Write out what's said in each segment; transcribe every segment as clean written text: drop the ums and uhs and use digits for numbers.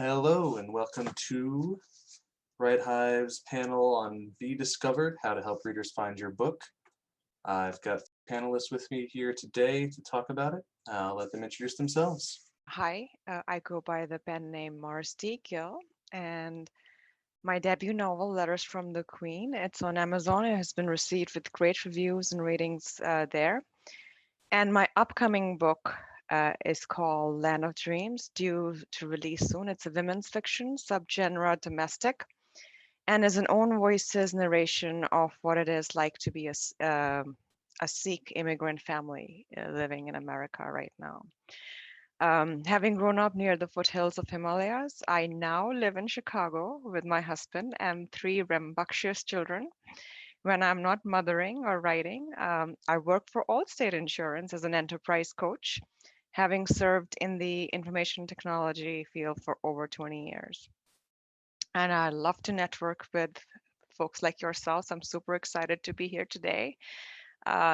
Hello and welcome to Right Hive's panel on Be Discovered, How to Help Readers Find Your Book. I've got panelists with me here today to talk about it. I'll let them introduce themselves. Hi, I go by the pen name Mars D. Gill, and my debut novel, Letters from the Queen, it's on Amazon. It has been received with great reviews and ratings there. And my upcoming book is called Land of Dreams, due to release soon. It's a women's fiction, subgenre domestic, and is an own voices narration of what it is like to be a Sikh immigrant family living in America right now. Having grown up near the foothills of Himalayas, I now live in Chicago with my husband and three rambunctious children. When I'm not mothering or writing, I work for Allstate Insurance as an enterprise coach, having served in the information technology field for over 20 years. And I love to network with folks like yourselves. I'm super excited to be here today.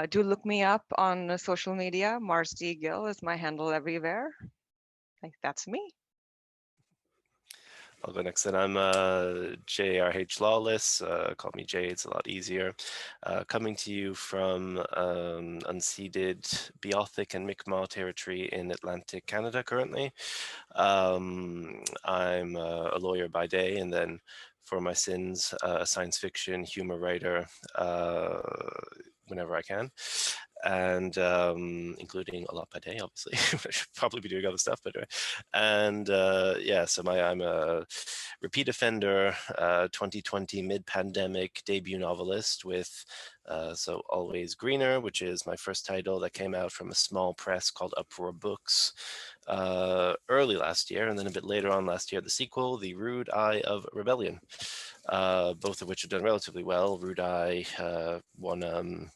Do look me up on social media. Mars D. Gill is my handle everywhere. Like, that's me. I'll go next. And I'm JRH Lawless. Call me Jay, it's a lot easier. Coming to you from unceded Beothic and Mi'kmaq territory in Atlantic Canada currently. I'm a lawyer by day, and then for my sins, a science fiction humor writer whenever I can. And including a lot by day, obviously. I should probably be doing other stuff, but anyway. And yeah, so I'm a repeat offender, 2020 mid-pandemic debut novelist with so Always Greener, which is my first title that came out from a small press called Uproar Books early last year, and then a bit later on last year, the sequel, The Rude Eye of Rebellion, both of which have done relatively well. Rude Eye won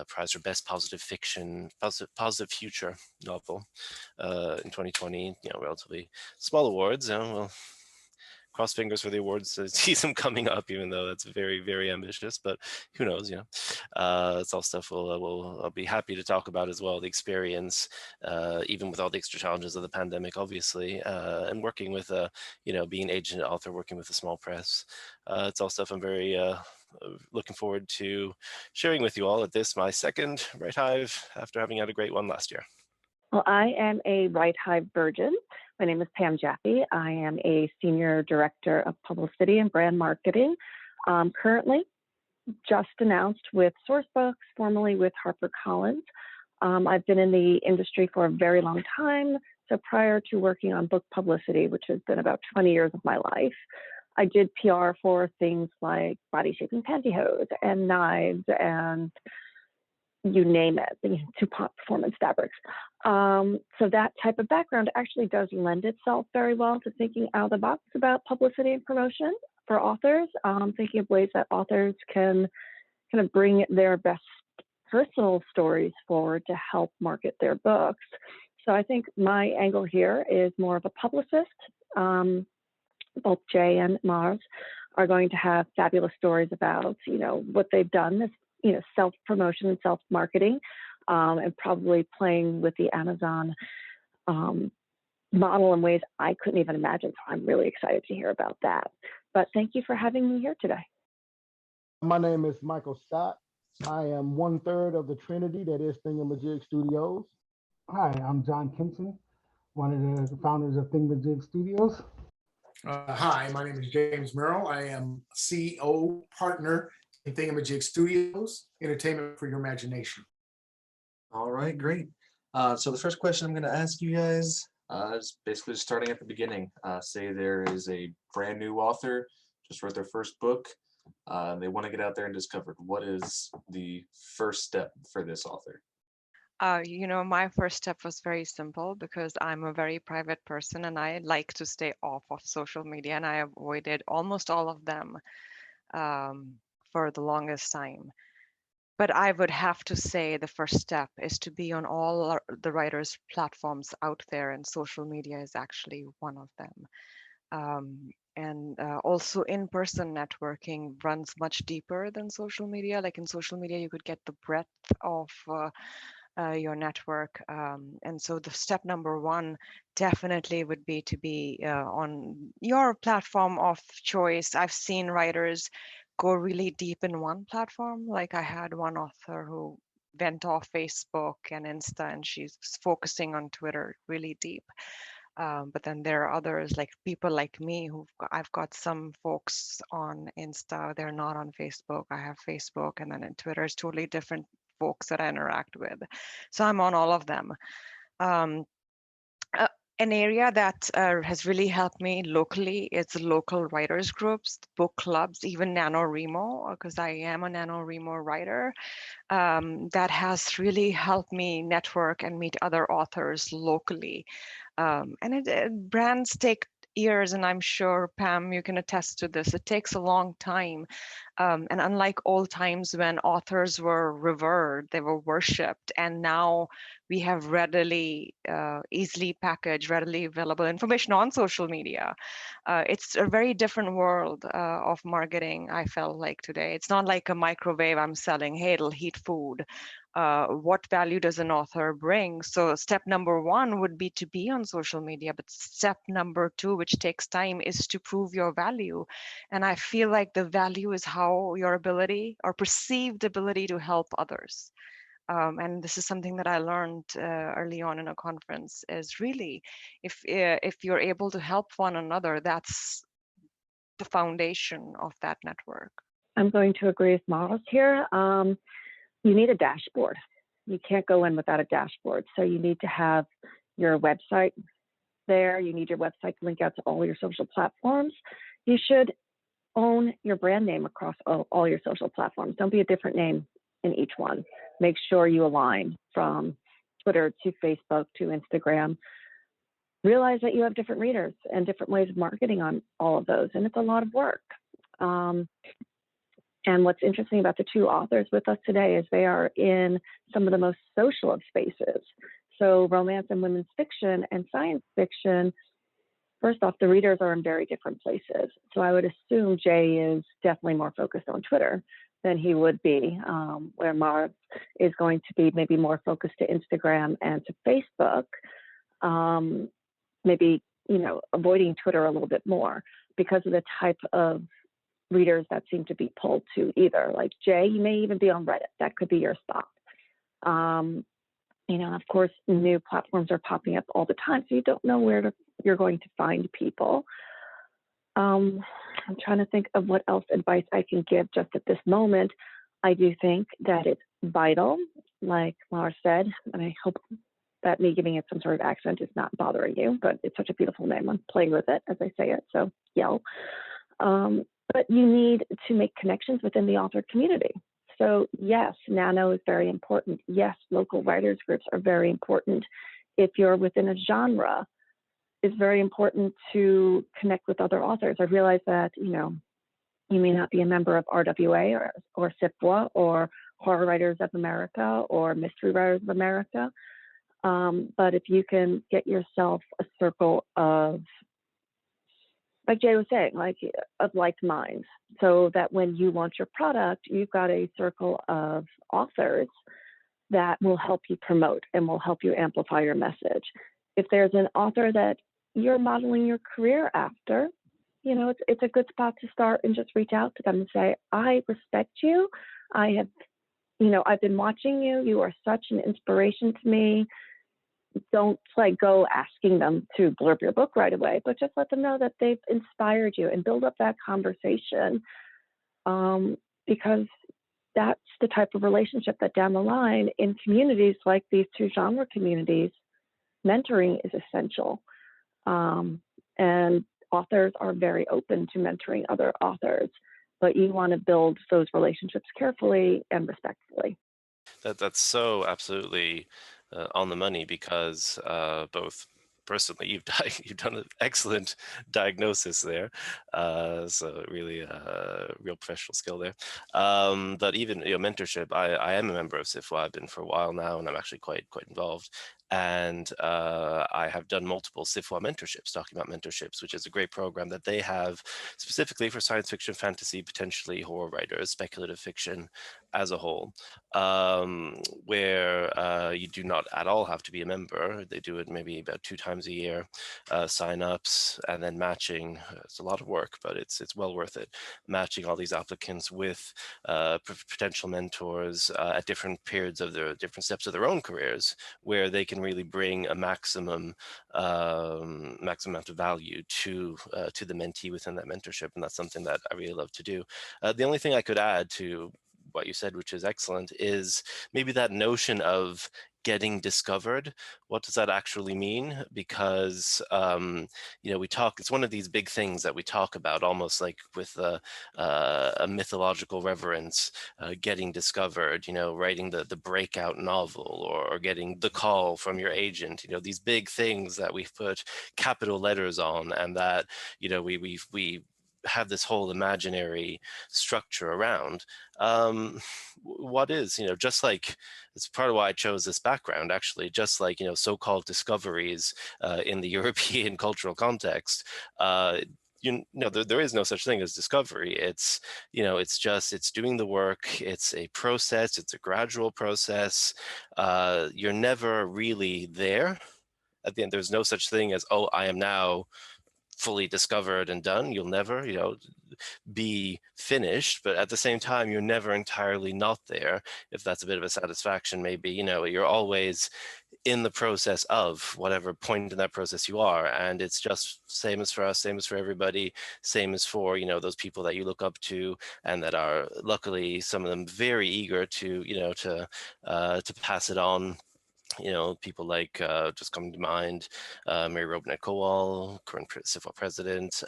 prize for best positive fiction, positive future novel in 2020. Relatively small awards. Well, cross fingers for the awards to see some coming up, even though that's very, very ambitious. But who knows? It's all stuff I'll be happy to talk about as well. The experience, even with all the extra challenges of the pandemic, obviously, and working with being an agent author, working with a small press. It's all stuff I'm very looking forward to sharing with you all at this, my second Right Hive, after having had a great one last year. Well, I am a Right Hive virgin. My name is Pam Jaffee. I am a Senior Director of Publicity and Brand Marketing, currently just announced with Sourcebooks, formerly with HarperCollins. I've been in the industry for a very long time. So prior to working on book publicity, which has been about 20 years of my life, I did PR for things like body shaping pantyhose and knives and you name it, DuPont performance fabrics. So that type of background actually does lend itself very well to thinking out of the box about publicity and promotion for authors, thinking of ways that authors can kind of bring their best personal stories forward to help market their books. So I think my angle here is more of a publicist. Both Jay and Mars are going to have fabulous stories about, what they've done, this, self-promotion and self-marketing, and probably playing with the Amazon model in ways I couldn't even imagine. So I'm really excited to hear about that. But thank you for having me here today. My name is Michael Scott. I am 1/3 of the Trinity that is Thingamajig Studios. Hi, I'm John Kimpson, one of the founders of Thingamajig Studios. Hi, my name is James Merrill. I am CEO partner in Thingamajig Studios, entertainment for your imagination. All right, great. So the first question I'm going to ask you guys is basically just starting at the beginning. Say there is a brand new author, just wrote their first book. They want to get out there and discover. What is the first step for this author? My first step was very simple because I'm a very private person and I like to stay off of social media, and I avoided almost all of them for the longest time. But I would have to say the first step is to be on all the writers' platforms out there, and social media is actually one of them. And also in-person networking runs much deeper than social media. Like in social media, you could get the breadth of your network. And so the step number one definitely would be to be on your platform of choice. I've seen writers go really deep in one platform. Like I had one author who went off Facebook and Insta, and she's focusing on Twitter really deep. But then there are others, like people like me, I've got some folks on Insta, they're not on Facebook. I have Facebook, and then in Twitter is totally different folks that I interact with. So I'm on all of them. Um, an area that has really helped me locally is local writers groups, book clubs, even NaNoWriMo, because I am a NaNoWriMo writer. That has really helped me network and meet other authors locally. And brands take years, and I'm sure, Pam, you can attest to this. It takes a long time. And unlike old times when authors were revered, they were worshipped, and now we have readily, easily packaged, readily available information on social media. It's a very different world of marketing, I felt like today. It's not like a microwave I'm selling, hey, it'll heat food. What value does an author bring? So step number one would be to be on social media, but step number two, which takes time, is to prove your value. And I feel like the value is how your ability or perceived ability to help others. And this is something that I learned early on in a conference, is really, if you're able to help one another, that's the foundation of that network. I'm going to agree with Miles here. You need a dashboard. You can't go in without a dashboard. So you need to have your website there. You need your website to link out to all your social platforms. You should own your brand name across all your social platforms. Don't be a different name in each one. Make sure you align from Twitter to Facebook to Instagram. Realize that you have different readers and different ways of marketing on all of those, and it's a lot of work. And what's interesting about the two authors with us today is they are in some of the most social of spaces. So romance and women's fiction and science fiction, first off, the readers are in very different places. So I would assume Jay is definitely more focused on Twitter than he would be, where Marv is going to be maybe more focused to Instagram and to Facebook. Maybe, avoiding Twitter a little bit more because of the type of readers that seem to be pulled to either. Like Jay, you may even be on Reddit. That could be your spot. Of course, new platforms are popping up all the time, so you don't know where you're going to find people. I'm trying to think of what else advice I can give just at this moment. I do think that it's vital, like Laura said, and I hope that me giving it some sort of accent is not bothering you, but it's such a beautiful name. I'm playing with it as I say it, so yell. But you need to make connections within the author community. So yes, Nano is very important. Yes, local writers groups are very important. If you're within a genre, it's very important to connect with other authors. I realize that, you may not be a member of RWA or SIPWA or Horror Writers of America or Mystery Writers of America. But if you can get yourself a circle of, like Jay was saying, of like minds, so that when you launch your product, you've got a circle of authors that will help you promote and will help you amplify your message. If there's an author that you're modeling your career after, it's a good spot to start and just reach out to them and say, I respect you. I've been watching you. You are such an inspiration to me. Don't go asking them to blurb your book right away, but just let them know that they've inspired you and build up that conversation, because that's the type of relationship that down the line in communities like these two genre communities, mentoring is essential. And authors are very open to mentoring other authors, but you want to build those relationships carefully and respectfully. That's so absolutely on the money, because both personally, you've done an excellent diagnosis there, so really real professional skill there. But even mentorship, I am a member of SIFWA. I've been for a while now, and I'm actually quite involved. And I have done multiple CIFWA mentorships, talking about mentorships, which is a great program that they have specifically for science fiction, fantasy, potentially horror writers, speculative fiction as a whole, where you do not at all have to be a member. They do it maybe about 2 times a year, sign-ups, and then matching. It's a lot of work, but it's well worth it. Matching all these applicants with potential mentors at different periods of their different steps of their own careers, where they can really bring a maximum amount of value to the mentee within that mentorship, and that's something that I really love to do. The only thing I could add to what you said, which is excellent, is maybe that notion of getting discovered. What does that actually mean? Because you know, it's one of these big things that we talk about almost like with a mythological reverence, getting discovered, you know, writing the breakout novel, or getting the call from your agent, you know, these big things that we've put capital letters on, and that, you know, we have this whole imaginary structure around. What is, you know, just like, it's part of why I chose this background, actually, just like, you know, so-called discoveries in the European cultural context, you know, there is no such thing as discovery. It's, you know, it's doing the work. It's a process. It's a gradual process. You're never really there. At the end, there's no such thing as, oh, I am now fully discovered and done. You'll never, you know, be finished, but at the same time, you're never entirely not there. If that's a bit of a satisfaction, maybe, you know, you're always in the process of whatever point in that process you are. And it's just same as for us, same as for everybody, same as for, you know, those people that you look up to, and that are luckily some of them very eager to, you know, to pass it on. You know, people like, just coming to mind, Mary Robinette Kowal, current CIFWA president,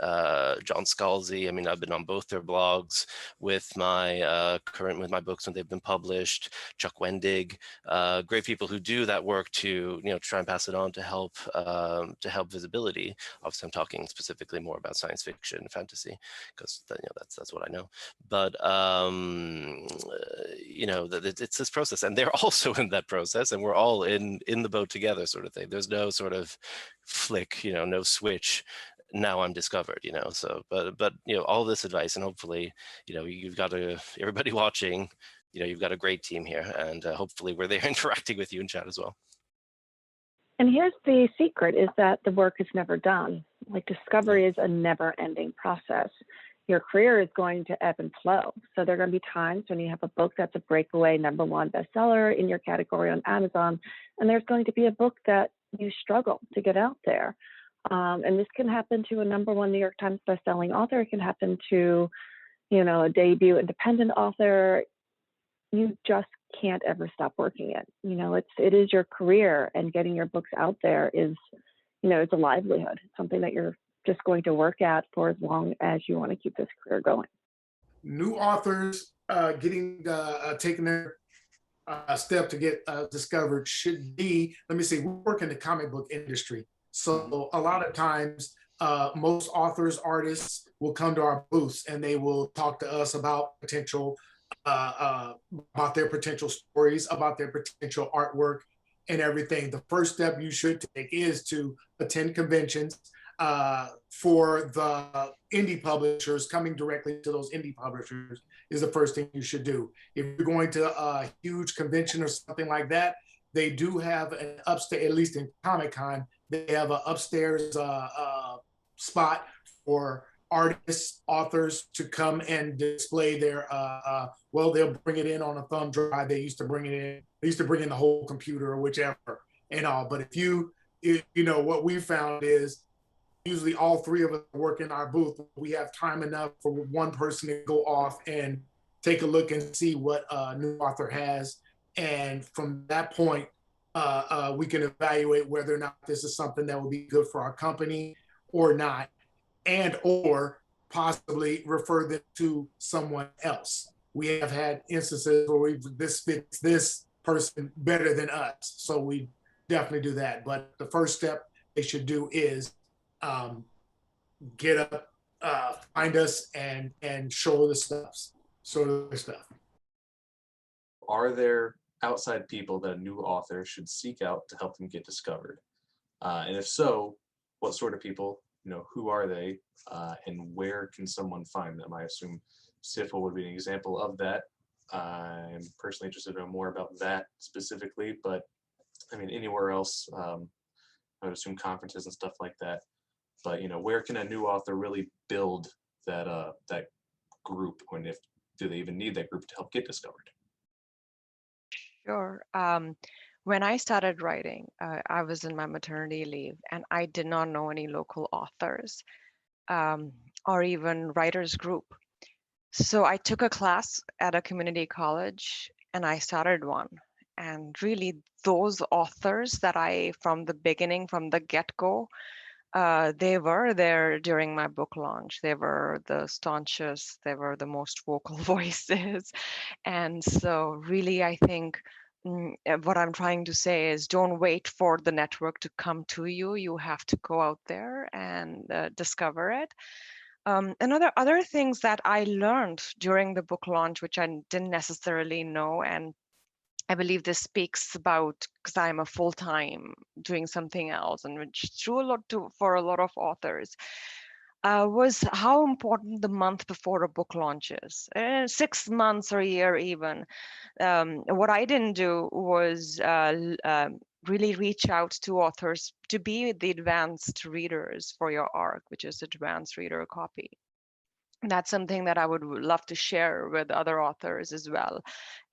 John Scalzi. I mean, I've been on both their blogs with my with my books when they've been published. Chuck Wendig, great people who do that work to, you know, try and pass it on to help visibility. Obviously, I'm talking specifically more about science fiction and fantasy, because, you know, that's what I know. But you know, it's this process, and they're also in that process, and we're all in the boat together, sort of thing. There's no sort of flick, you know, no switch, now I'm discovered, you know. So but you know, all this advice, and hopefully, you know, you've got everybody watching, you know, you've got a great team here, and hopefully we're there interacting with you in chat as well. And here's the secret, is that the work is never done. Like, discovery is a never-ending process. Your career is going to ebb and flow. So there are going to be times when you have a book that's a breakaway #1 bestseller in your category on Amazon, and there's going to be a book that you struggle to get out there. And this can happen to a #1 New York Times bestselling author. It can happen to, you know, a debut independent author. You just can't ever stop working it. You know, it is your career, and getting your books out there is, you know, it's a livelihood. It's something that you're just going to work at for as long as you want to keep this career going. New authors taking their step to get discovered should be, let me see, we work in the comic book industry. So a lot of times, most authors, artists will come to our booths, and they will talk to us about about their potential stories, about their potential artwork and everything. The first step you should take is to attend conventions. For the indie publishers, coming directly to those indie publishers is the first thing you should do. If you're going to a huge convention or something like that, they do have an upstairs, at least in Comic-Con, they have an upstairs spot for artists, authors to come and display their, well, they'll bring it in on a thumb drive. They used to bring it in, they used to bring in the whole computer or whichever and all. But if you know, what we found is, usually all three of us work in our booth. We have time enough for one person to go off and take a look and see what a new author has. And from that point, we can evaluate whether or not this is something that would be good for our company or not, and or possibly refer them to someone else. We have had instances where this fits this person better than us. So we definitely do that. But the first step they should do is get up, find us, and show the stuff. Are there outside people that a new author should seek out to help them get discovered? And if so, what sort of people, who are they, and where can someone find them? I assume SIFL would be an example of that. I'm personally interested to know more about that specifically, but I mean, anywhere else, I would assume conferences and stuff like that. But where can a new author really build that group, and do they even need that group to help get discovered? Sure. When I started writing, I was in my maternity leave, and I did not know any local authors or even writers group. So I took a class at a community college, and I started one. And really, those authors that from the beginning, from the get-go, they were there during my book launch. They were the staunchest, they were the most vocal voices. And so really, I think what I'm trying to say is don't wait for the network to come to you. You have to go out there and discover it. And other things that I learned during the book launch, which I didn't necessarily know, and I believe this speaks about, because I'm a full-time doing something else, and which is true for a lot of authors, was how important the month before a book launches, 6 months or a year even. What I didn't do was really reach out to authors to be the advanced readers for your ARC, which is advanced reader copy. That's something that I would love to share with other authors as well,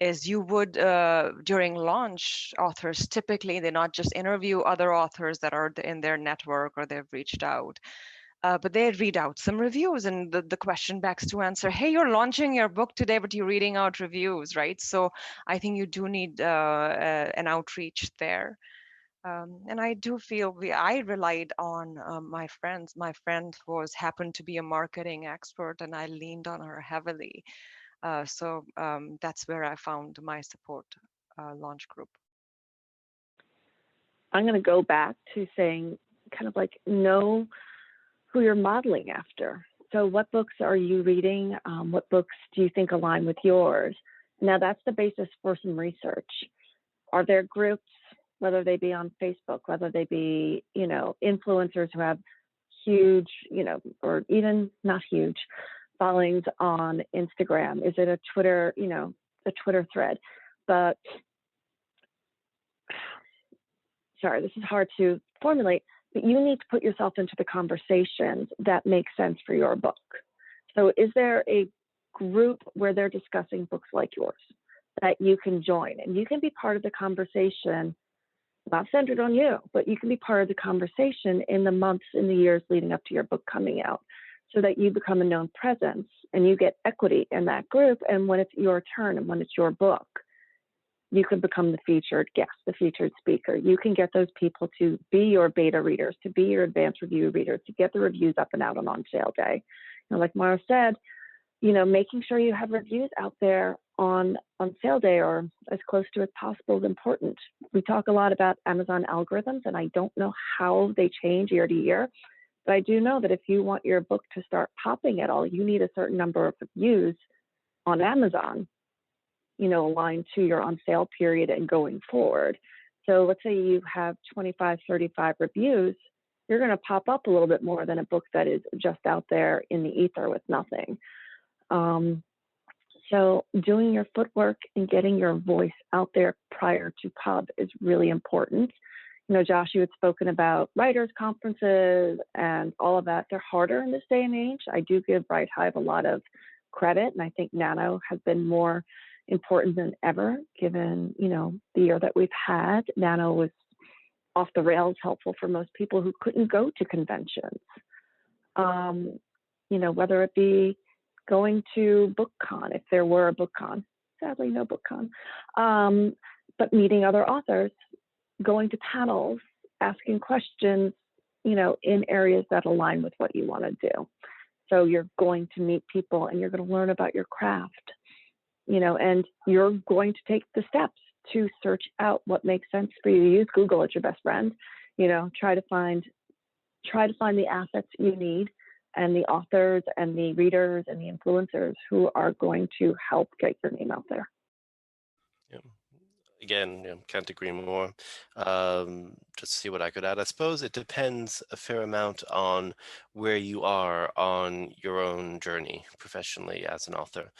is you would, during launch, authors typically, they not just interview other authors that are in their network or they've reached out, but they read out some reviews, and the question begs to answer, hey, you're launching your book today, but you're reading out reviews, right? So I think you do need an outreach there. And I do feel I relied on my friends. My friend happened to be a marketing expert, and I leaned on her heavily. So that's where I found my support launch group. I'm going to go back to saying kind of like know who you're modeling after. So what books are you reading? What books do you think align with yours? Now that's the basis for some research. Are there groups, whether they be on Facebook, whether they be, influencers who have huge, or even not huge followings on Instagram? Is it a Twitter, a Twitter thread? But sorry, this is hard to formulate, but you need to put yourself into the conversations that make sense for your book. So is there a group where they're discussing books like yours that you can join? And you can be part of the conversation, not centered on you, but you can be part of the conversation in the months, in the years leading up to your book coming out, so that you become a known presence and you get equity in that group. And when it's your turn and when it's your book, you can become the featured guest, the featured speaker. You can get those people to be your beta readers, to be your advanced review readers, to get the reviews up and out on sale day. Like Mara said, making sure you have reviews out there on sale day or as close to as possible is important. We talk a lot about Amazon algorithms, and I don't know how they change year to year, but I do know that if you want your book to start popping at all, you need a certain number of reviews on Amazon, aligned to your on sale period and going forward. So let's say you have 25, 35 reviews, you're going to pop up a little bit more than a book that is just out there in the ether with nothing. So doing your footwork and getting your voice out there prior to pub is really important. Josh, you had spoken about writers' conferences and all of that. They're harder in this day and age. I do give Bright Hive a lot of credit, and I think Nano has been more important than ever, given, the year that we've had. Nano was off the rails helpful for most people who couldn't go to conventions. Whether it be going to BookCon, if there were a BookCon, sadly no BookCon, but meeting other authors, going to panels, asking questions, in areas that align with what you want to do. So you're going to meet people and you're going to learn about your craft, and you're going to take the steps to search out what makes sense for you. Use Google as your best friend, try to find the assets you need and the authors and the readers and the influencers who are going to help get your name out there. Yeah. Again, can't agree more. Just to see what I could add. I suppose it depends a fair amount on where you are on your own journey professionally as an author.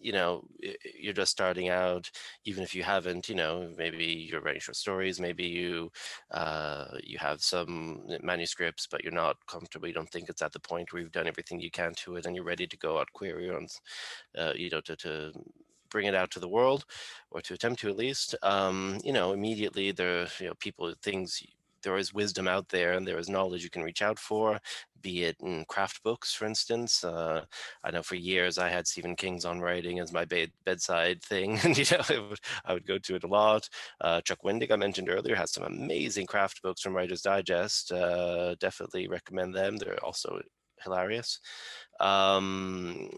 You're just starting out, even if you haven't, maybe you're writing short stories, maybe you have some manuscripts, but you're not comfortable. You don't think it's at the point where you've done everything you can to it, and you're ready to go out query on, to bring it out to the world, or to attempt to at least. Immediately there, people, things. There is wisdom out there, and there is knowledge you can reach out for, be it in craft books, for instance. I know for years I had Stephen King's On Writing as my bedside thing, and I would go to it a lot. Chuck Wendig, I mentioned earlier, has some amazing craft books from Writer's Digest. Definitely recommend them. They're also hilarious. um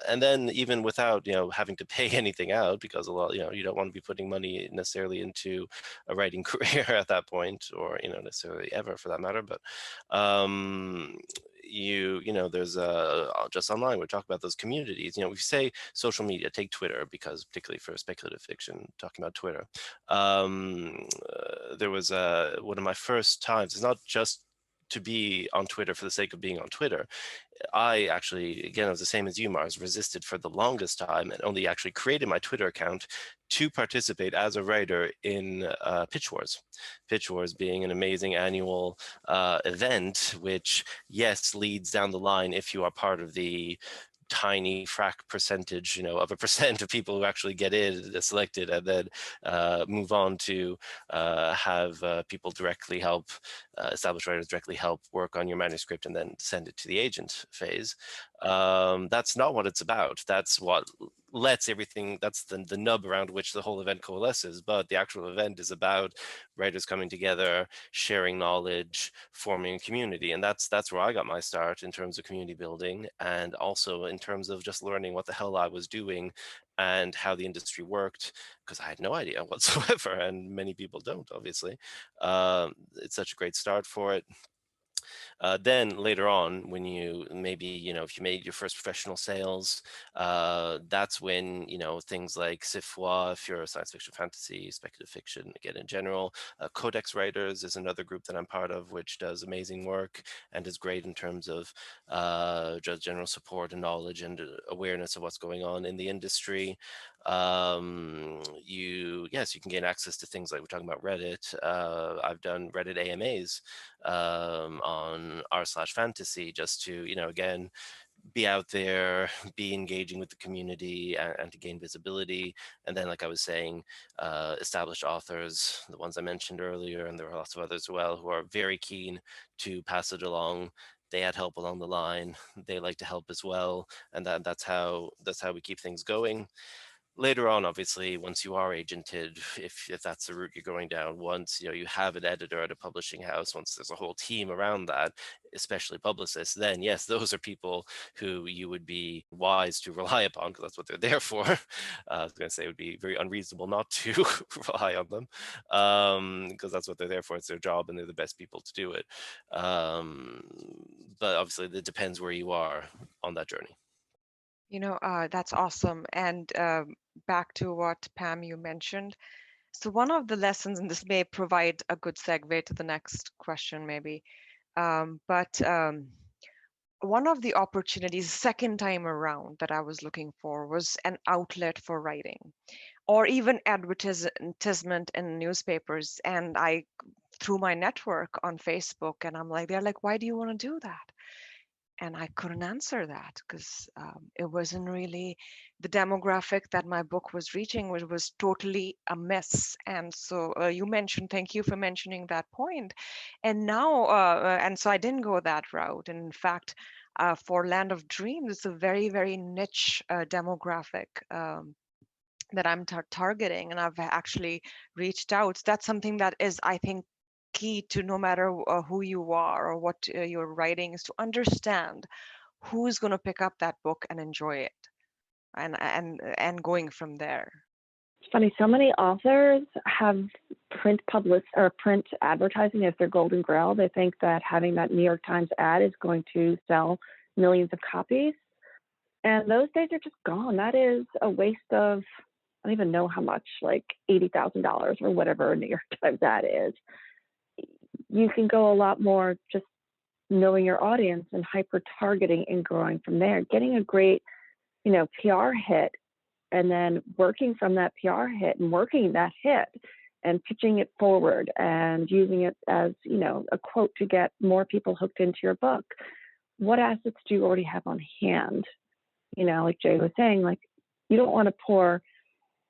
and then even without having to pay anything out, because a lot, you don't want to be putting money necessarily into a writing career at that point, or necessarily ever for that matter. But there's just online, we talk about those communities. We say social media, take Twitter, because particularly for speculative fiction, talking about Twitter, there was one of my first times. It's not just to be on Twitter for the sake of being on Twitter. I actually, again, I was the same as you, Mars, resisted for the longest time, and only actually created my Twitter account to participate as a writer in Pitch Wars. Pitch Wars being an amazing annual event, which, yes, leads down the line if you are part of the tiny percentage, of a percent of people who actually get in, selected, and then move on to have people directly help, established writers directly help work on your manuscript and then send it to the agent phase. That's not what it's about. That's what lets everything, that's the nub around which the whole event coalesces. But the actual event is about writers coming together, sharing knowledge, forming a community. And that's where I got my start in terms of community building, and also in terms of just learning what the hell I was doing and how the industry worked, because I had no idea whatsoever, and many people don't, obviously. It's such a great start for it. Then later on, when you maybe, if you made your first professional sales, that's when, things like Sifwa, if you're a science fiction, fantasy, speculative fiction, again, in general. Codex Writers is another group that I'm part of, which does amazing work and is great in terms of just general support and knowledge and awareness of what's going on in the industry. Yes, you can gain access to things like we're talking about Reddit. I've done Reddit AMAs on r/fantasy, just to, again, be out there, be engaging with the community, and to gain visibility. And then, like I was saying, established authors, the ones I mentioned earlier, and there are lots of others as well, who are very keen to pass it along. They had help along the line. They like to help as well, and that's how we keep things going. Later on, obviously, once you are agented, if that's the route you're going down, once you have an editor at a publishing house, once there's a whole team around that, especially publicists, then yes, those are people who you would be wise to rely upon, because that's what they're there for. I was going to say it would be very unreasonable not to rely on them, because that's what they're there for. It's their job, and they're the best people to do it. But obviously, it depends where you are on that journey. That's awesome. And back to what Pam you mentioned. So one of the lessons, and this may provide a good segue to the next question, maybe. But one of the opportunities, second time around, that I was looking for was an outlet for writing, or even advertisement in newspapers. And I, through my network on Facebook, and I'm like, they're like, why do you want to do that? And I couldn't answer that because it wasn't really the demographic that my book was reaching, which was totally a miss. And so thank you for mentioning that point. And now, and so I didn't go that route. And in fact, for Land of Dreams, it's a very, very niche demographic that I'm targeting. And I've actually reached out. That's something that is, I think, key to no matter who you are or what you're writing, is to understand who's going to pick up that book and enjoy it, and going from there. It's funny, so many authors have print advertising as their golden grail. They think that having that New York Times ad is going to sell millions of copies, and those days are just gone. That is a waste of I don't even know how much, like $80,000 or whatever a New York Times ad is. You can go a lot more just knowing your audience and hyper targeting and growing from there, getting a great, PR hit, and then working from that PR hit and working that hit and pitching it forward and using it as, a quote to get more people hooked into your book. What assets do you already have on hand? Like Jay was saying, like, you don't want to pour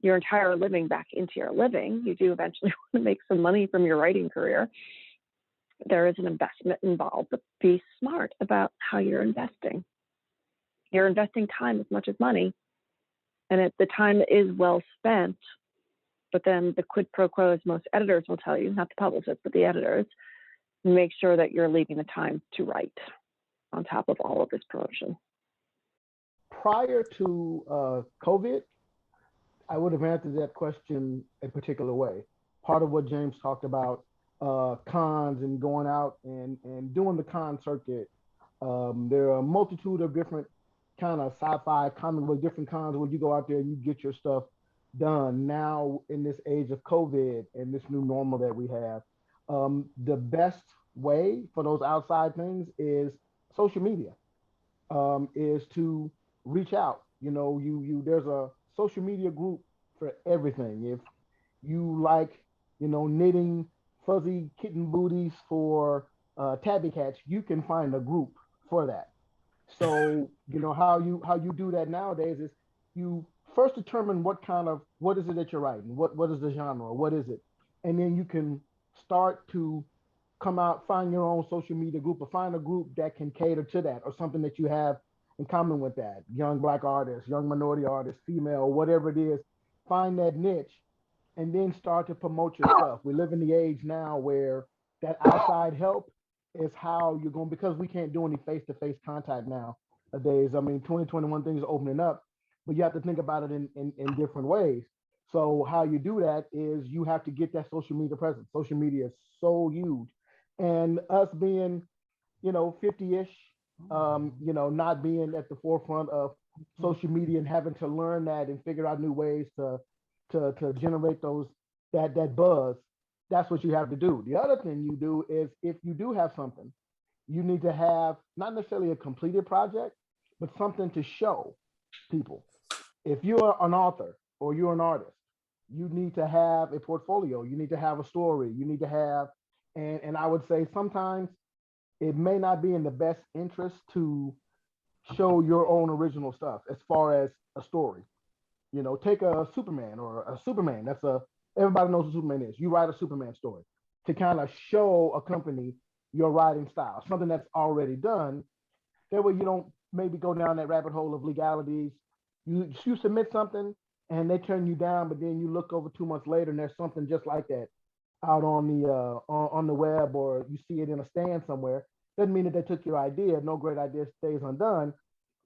your entire living back into your living. You do eventually want to make some money from your writing career. There is an investment involved, but be smart about how you're investing. You're investing time as much as money, and the time is well spent. But then the quid pro quo, as most editors will tell you, not the publicists, but the editors, make sure that you're leaving the time to write on top of all of this promotion. Prior to COVID, I would have answered that question a particular way. Part of what James talked about, cons and going out and doing the con circuit. There are a multitude of different kind of sci-fi comic book, different cons where you go out there and you get your stuff done. Now in this age of COVID and this new normal that we have, the best way for those outside things is social media, is to reach out. There's a social media group for everything. If you like, knitting fuzzy kitten booties for tabby cats, you can find a group for that. So, how you do that nowadays is you first determine what is it that you're writing? What is the genre? What is it? And then you can start to come out, find your own social media group, or find a group that can cater to that, or something that you have in common with that. Young Black artists, young minority artists, female, whatever it is, find that niche and then start to promote your stuff. We live in the age now where that outside help is how you're going, because we can't do any face-to-face contact nowadays. I mean, 2021 things are opening up, but you have to think about it in different ways. So how you do that is you have to get that social media presence. Social media is so huge. And us being, 50-ish, not being at the forefront of social media and having to learn that and figure out new ways to generate that buzz, that's what you have to do. The other thing you do is, if you do have something, you need to have not necessarily a completed project, but something to show people. If you're an author or you're an artist, you need to have a portfolio. You need to have a story. You need to have, and I would say sometimes it may not be in the best interest to show your own original stuff as far as a story. Take a Superman or a Superman. Everybody knows what Superman is. You write a Superman story to kind of show a company your writing style, something that's already done. That way you don't maybe go down that rabbit hole of legalities. You submit something and they turn you down, but then you look over 2 months later and there's something just like that out on the web, or you see it in a stand somewhere. Doesn't mean that they took your idea. No great idea stays undone.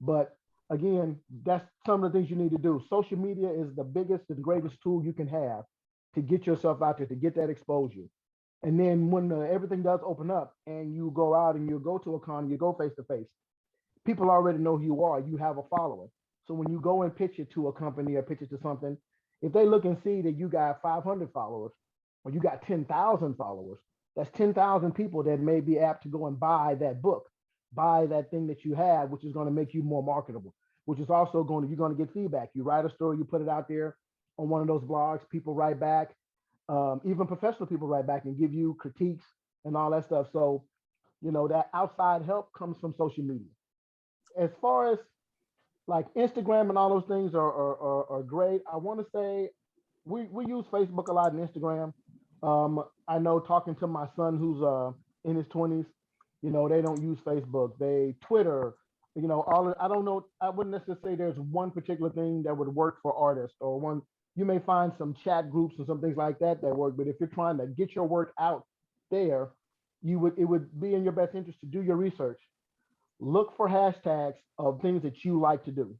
But again, that's some of the things you need to do. Social media is the biggest and greatest tool you can have to get yourself out there, to get that exposure. And then when everything does open up and you go out and you go to a con, you go face to face, people already know who you are. You have a following. So when you go and pitch it to a company or pitch it to something, if they look and see that you got 500 followers or you got 10,000 followers, that's 10,000 people that may be apt to go and buy that book, buy that thing that you have, which is going to make you more marketable, which is also you're going to get feedback. You write a story, you put it out there on one of those blogs, people write back, even professional people write back and give you critiques and all that stuff. So, that outside help comes from social media. As far as like Instagram and all those things are great. I want to say we use Facebook a lot and Instagram. I know, talking to my son who's in his 20s, they don't use Facebook. They Twitter, I don't know. I wouldn't necessarily say there's one particular thing that would work for artists, or one. You may find some chat groups and some things like that work. But if you're trying to get your work out there, it would be in your best interest to do your research. Look for hashtags of things that you like to do.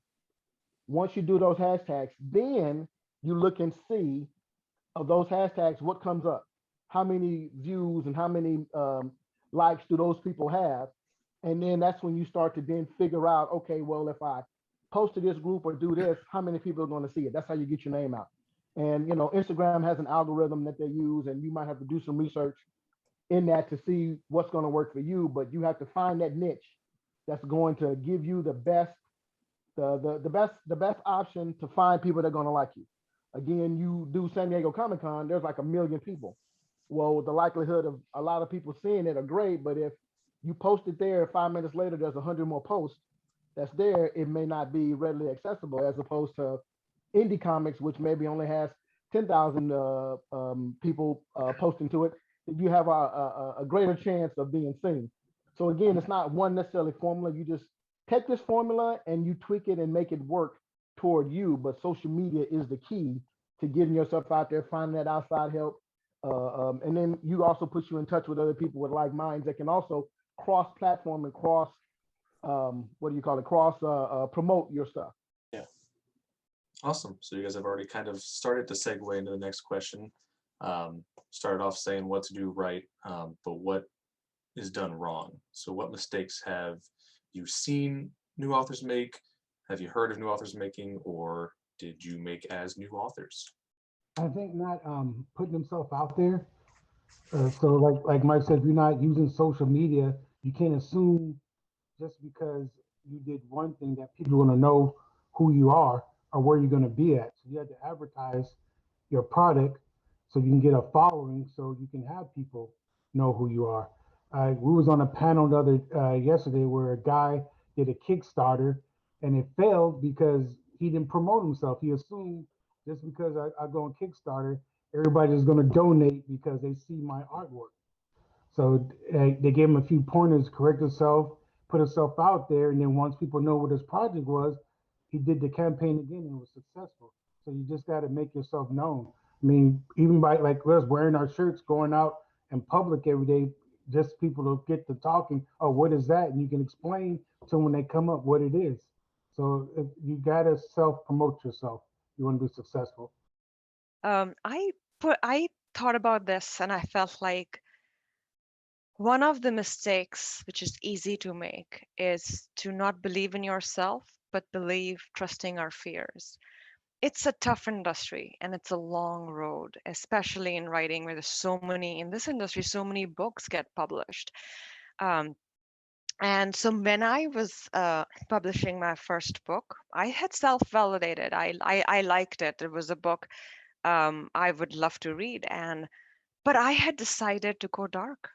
Once you do those hashtags, then you look and see of those hashtags what comes up, how many views and how many likes do those people have, and then that's when you start to then figure out, okay, well, if I post to this group or do this, how many people are going to see it? That's how you get your name out. And you know, Instagram has an algorithm that they use, and you might have to do some research in that to see what's going to work for you. But you have to find that niche that's going to give you the best, the best option to find people that are going to like you. Again, you do San Diego Comic Con, there's like 1 million people. Well, the likelihood of a lot of people seeing it are great, but if you post it there, 5 minutes later, there's 100 more posts that's there, it may not be readily accessible as opposed to indie comics, which maybe only has 10,000 people posting to it. You have a greater chance of being seen. So again, it's not one necessarily formula. You just take this formula and you tweak it and make it work toward you. But social media is the key to getting yourself out there, finding that outside help. And then you also put you in touch with other people with like minds that can also cross-platform and cross, what do you call it, cross promote your stuff. Yeah. Awesome. So you guys have already kind of started to segue into the next question. Started off saying what to do right, but what is done wrong. So what mistakes have you seen new authors make? Have you heard of new authors making, or did you make as new authors? I think not putting himself out there. So like Mike said, if you're not using social media, you can't assume just because you did one thing that people are going to know who you are or where you're going to be at. So you have to advertise your product so you can get a following, so you can have people know who you are. We was on a panel the other yesterday where a guy did a Kickstarter and it failed because he didn't promote himself. He assumed just because I go on Kickstarter, everybody's going to donate because they see my artwork. So they gave him a few pointers, correct himself, put himself out there, and then once people know what his project was, he did the campaign again and was successful. So you just got to make yourself known. I mean, even by like us wearing our shirts, going out in public every day, just people to get to talking, oh, what is that? And you can explain to them when they come up what it is. So you got to self-promote yourself. You want to be successful. I thought about this and I felt like one of the mistakes, which is easy to make, is to not believe in yourself, but believe trusting our fears. It's a tough industry and it's a long road, especially in writing where there's so many, in this industry, so many books get published. And so when I was publishing my first book, I had self-validated. I liked it. It was a book I would love to read. But I had decided to go dark.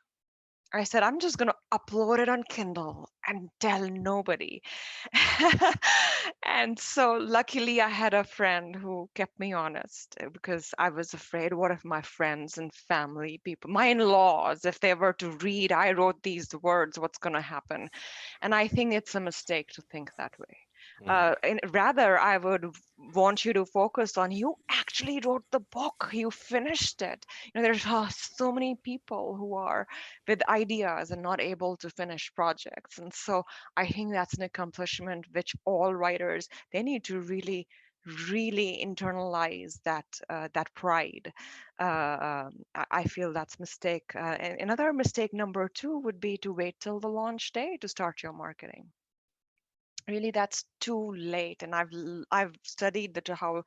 I said, I'm just going to upload it on Kindle and tell nobody. And so luckily I had a friend who kept me honest because I was afraid, what if my friends and family people, my in-laws, if they were to read, I wrote these words, what's going to happen? And I think it's a mistake to think that way. And rather, I would want you to focus on you actually wrote the book, you finished it. You know, there's so many people who are with ideas and not able to finish projects. And so I think that's an accomplishment which all writers, they need to really internalize that pride. I feel that's mistake. And another mistake number 2 would be to wait till the launch day to start your marketing. Really, that's too late. And I've studied how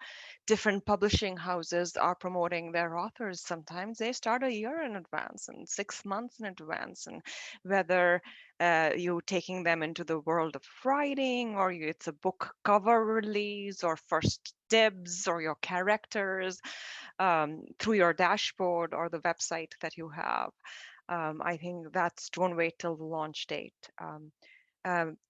different publishing houses are promoting their authors. Sometimes they start a year in advance and 6 months in advance, and whether you're taking them into the world of writing, or it's a book cover release, or first dibs, or your characters through your dashboard or the website that you have. I think that's, don't wait till the launch date.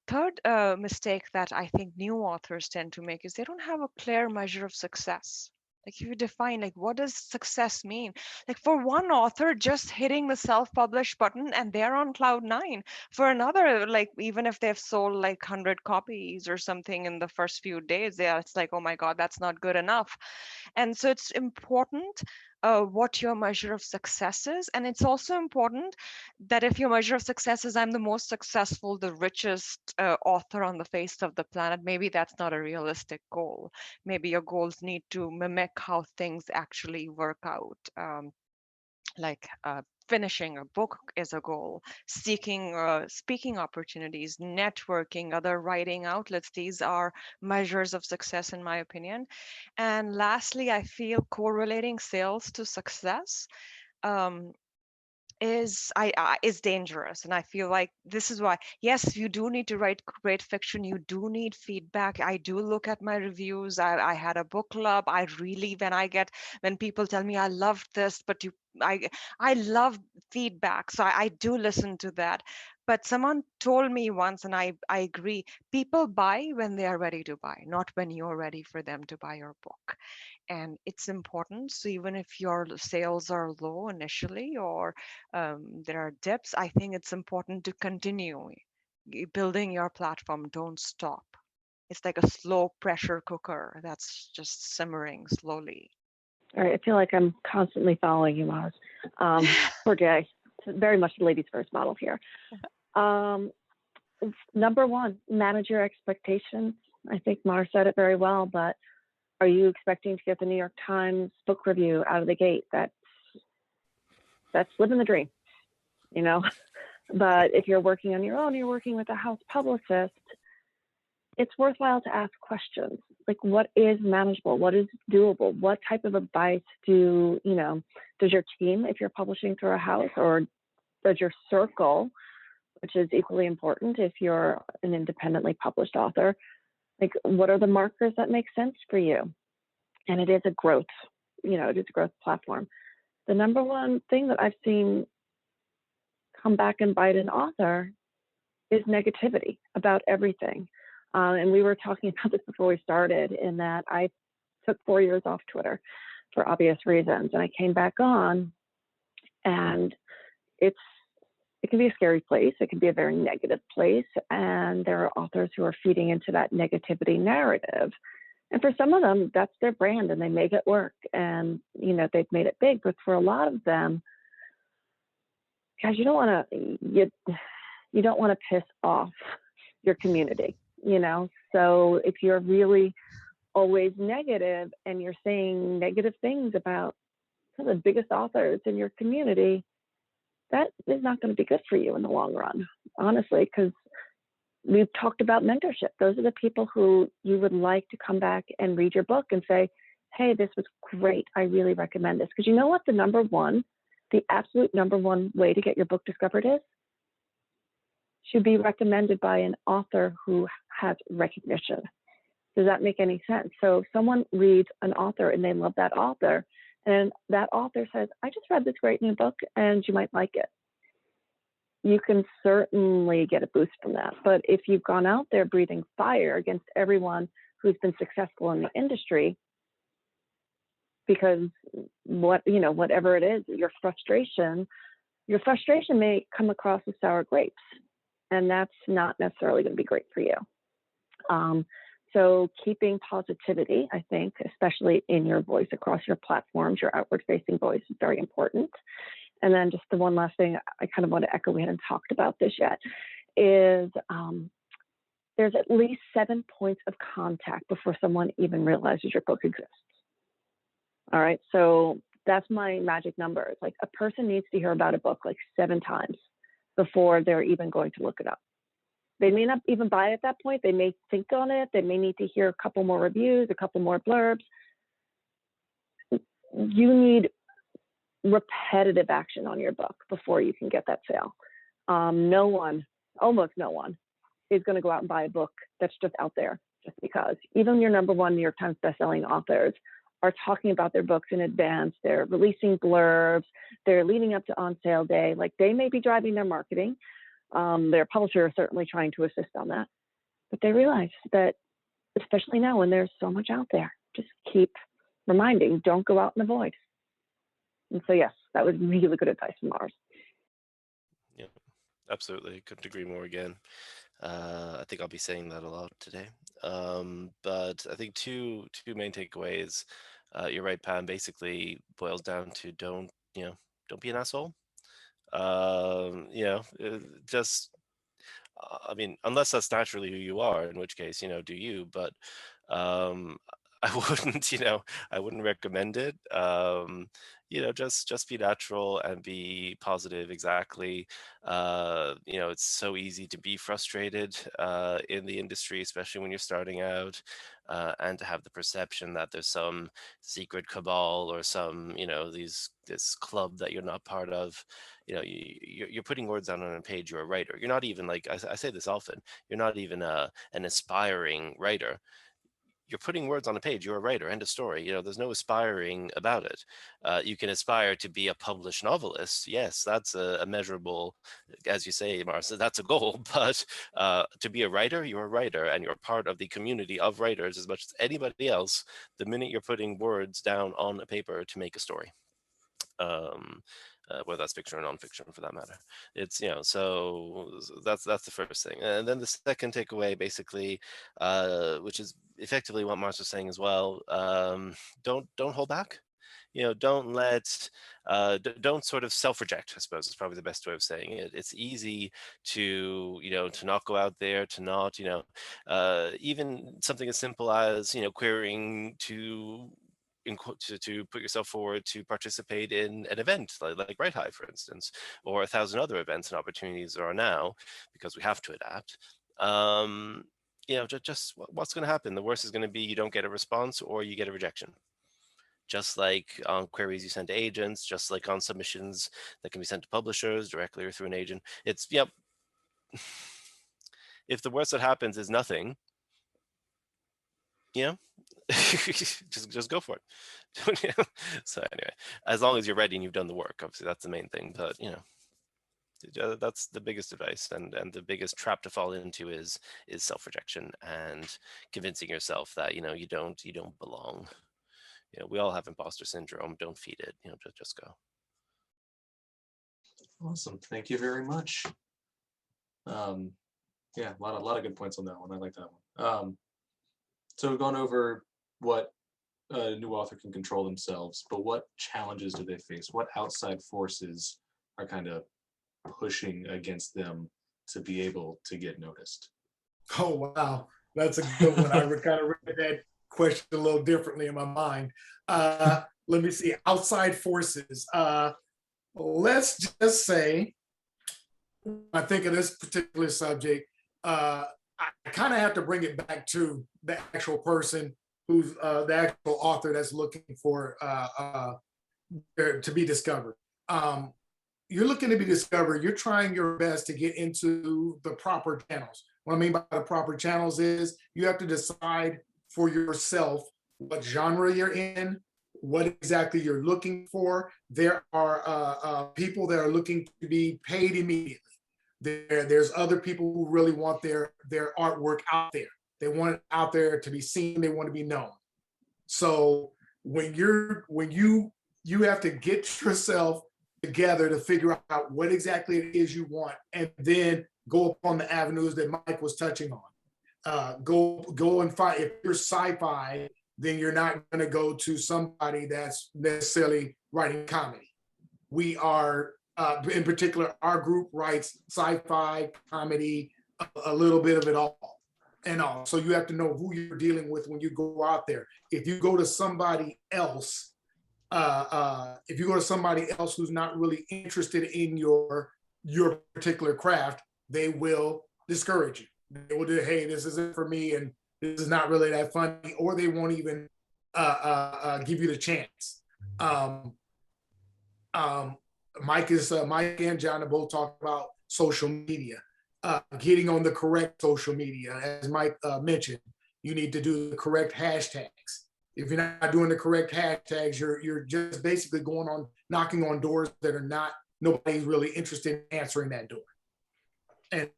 Third mistake that I think new authors tend to make is they don't have a clear measure of success. Like if you define, like, what does success mean? Like for one author, just hitting the self-publish button and they're on cloud 9. For another, like even if they've sold like 100 copies or something in the first few days, it's like, oh my God, that's not good enough. And so it's important what your measure of success is. And it's also important that if your measure of success is I'm the most successful, the richest author on the face of the planet, maybe that's not a realistic goal. Maybe your goals need to mimic how things actually work out. Like finishing a book is a goal, seeking speaking opportunities, networking, other writing outlets. These are measures of success, in my opinion. And lastly, I feel correlating sales to success um, is dangerous, and I feel like this is why, yes, you do need to write great fiction, you do need feedback. I do look at my reviews. I had a book club. I really, when people tell me I loved this, but i I love feedback, so I do listen to that. But someone told me once, and I agree, people buy when they are ready to buy, not when you're ready for them to buy your book. And it's important. So even if your sales are low initially, or there are dips, I think it's important to continue building your platform. Don't stop. It's like a slow pressure cooker that's just simmering slowly. All right, I feel like I'm constantly following you, Mars. Poor Jay. It's very much the ladies first model here. Number one, manage your expectations. I think Mars said it very well, but are you expecting to get the New York Times book review out of the gate? That's living the dream, you know? But if you're working on your own, you're working with a house publicist, it's worthwhile to ask questions like, what is manageable? What is doable? What type of advice does your team, if you're publishing through a house, or does your circle, which is equally important if you're an independently published author, like, what are the markers that make sense for you? And it is a growth, it is a growth platform. The number one thing that I've seen come back and bite an author is negativity about everything. And we were talking about this before we started, in that I took 4 years off Twitter for obvious reasons. And I came back on, and it can be a scary place. It can be a very negative place. And there are authors who are feeding into that negativity narrative. And for some of them, that's their brand and they make it work. And, they've made it big. But for a lot of them, guys, you don't want to piss off your community, So if you're really always negative and you're saying negative things about some of the biggest authors in your community, that is not going to be good for you in the long run, honestly, because we've talked about mentorship. Those are the people who you would like to come back and read your book and say, hey, this was great. I really recommend this. Because you know what the absolute number one way to get your book discovered is? Should be recommended by an author who has recognition. Does that make any sense? So if someone reads an author and they love that author, and that author says, I just read this great new book and you might like it, you can certainly get a boost from that. But if you've gone out there breathing fire against everyone who's been successful in the industry, because whatever it is, your frustration may come across as sour grapes, and that's not necessarily going to be great for you. So keeping positivity, I think, especially in your voice across your platforms, your outward-facing voice, is very important. And then just the one last thing I kind of want to echo, we hadn't talked about this yet, is there's at least 7 points of contact before someone even realizes your book exists. All right, so that's my magic number. It's like a person needs to hear about a book like 7 times before they're even going to look it up. They may not even buy it at that point. They may think on it. They may need to hear a couple more reviews, a couple more blurbs. You need repetitive action on your book before you can get that sale. Almost no one is going to go out and buy a book that's just out there just because. Even your number one New York Times bestselling authors are talking about their books in advance. They're releasing blurbs. They're leading up to on sale day. Like, they may be driving their marketing. Their publisher is certainly trying to assist on that. But they realize that, especially now when there's so much out there, just keep reminding, don't go out in the void. And so, yes, that was really good advice from Mars. Yeah, absolutely. Couldn't agree more again. I think I'll be saying that a lot today. But I think two main takeaways. You're right, Pam. Basically boils down to don't be an asshole. Just I mean, unless that's naturally who you are, in which case, do you. But I wouldn't, I wouldn't recommend it. Just be natural and be positive. Exactly. It's so easy to be frustrated in the industry, especially when you're starting out, and to have the perception that there's some secret cabal or some, this club that you're not part of. You're putting words down on a page. You're a writer. You're not even like I say this often. You're not even an aspiring writer. You're putting words on a page. You're a writer. End of story. There's no aspiring about it. You can aspire to be a published novelist. Yes, that's a measurable, as you say, Marcia, that's a goal. But to be a writer, you're a writer, and you're part of the community of writers as much as anybody else. The minute you're putting words down on a paper to make a story. Whether that's fiction or nonfiction for that matter. It's so that's the first thing, and then the second takeaway, basically, which is effectively what Mars was saying as well. Don't hold back. Don't let don't sort of self-reject, I suppose is probably the best way of saying it. It's easy to to not go out there, to not even something as simple as querying to put yourself forward to participate in an event like Right High, for instance, or 1,000 other events and opportunities there are now, because we have to adapt. Just what's going to happen? The worst is going to be you don't get a response or you get a rejection. Just like on queries you send to agents, just like on submissions that can be sent to publishers directly or through an agent. It's, yep. If the worst that happens is nothing, just go for it. So anyway, as long as you're ready and you've done the work, obviously that's the main thing. But that's the biggest advice, and the biggest trap to fall into is self-rejection and convincing yourself that you don't belong. We all have imposter syndrome. Don't feed it. Just go. Awesome, thank you very much. Yeah, a lot of good points on that one. I like that one. So we've gone over what a new author can control themselves, but what challenges do they face? What outside forces are kind of pushing against them to be able to get noticed? Oh, wow. That's a good one. I kind of read that question a little differently in my mind. Let me see. Outside forces. Let's just say, I think of this particular subject, I kind of have to bring it back to the actual person who's the actual author that's looking for to be discovered. You're looking to be discovered. You're trying your best to get into the proper channels. What I mean by the proper channels is you have to decide for yourself what genre you're in, what exactly you're looking for. There are people that are looking to be paid immediately. There's other people who really want their artwork out there. They want it out there to be seen. They want to be known. So when you have to get yourself together to figure out what exactly it is you want, and then go upon the avenues that Mike was touching on. Go and find. If you're sci-fi, then you're not going to go to somebody that's necessarily writing comedy. We are. In particular, our group writes sci-fi, comedy, a little bit of it all. And all. So you have to know who you're dealing with when you go out there. If you go to somebody else, who's not really interested in your particular craft, they will discourage you. They will do, hey, this isn't for me, and this is not really that funny, or they won't even give you the chance. Mike and John have both talked about social media, getting on the correct social media. As Mike mentioned, you need to do the correct hashtags. If you're not doing the correct hashtags, you're just basically knocking on doors that nobody's really interested in answering that door. And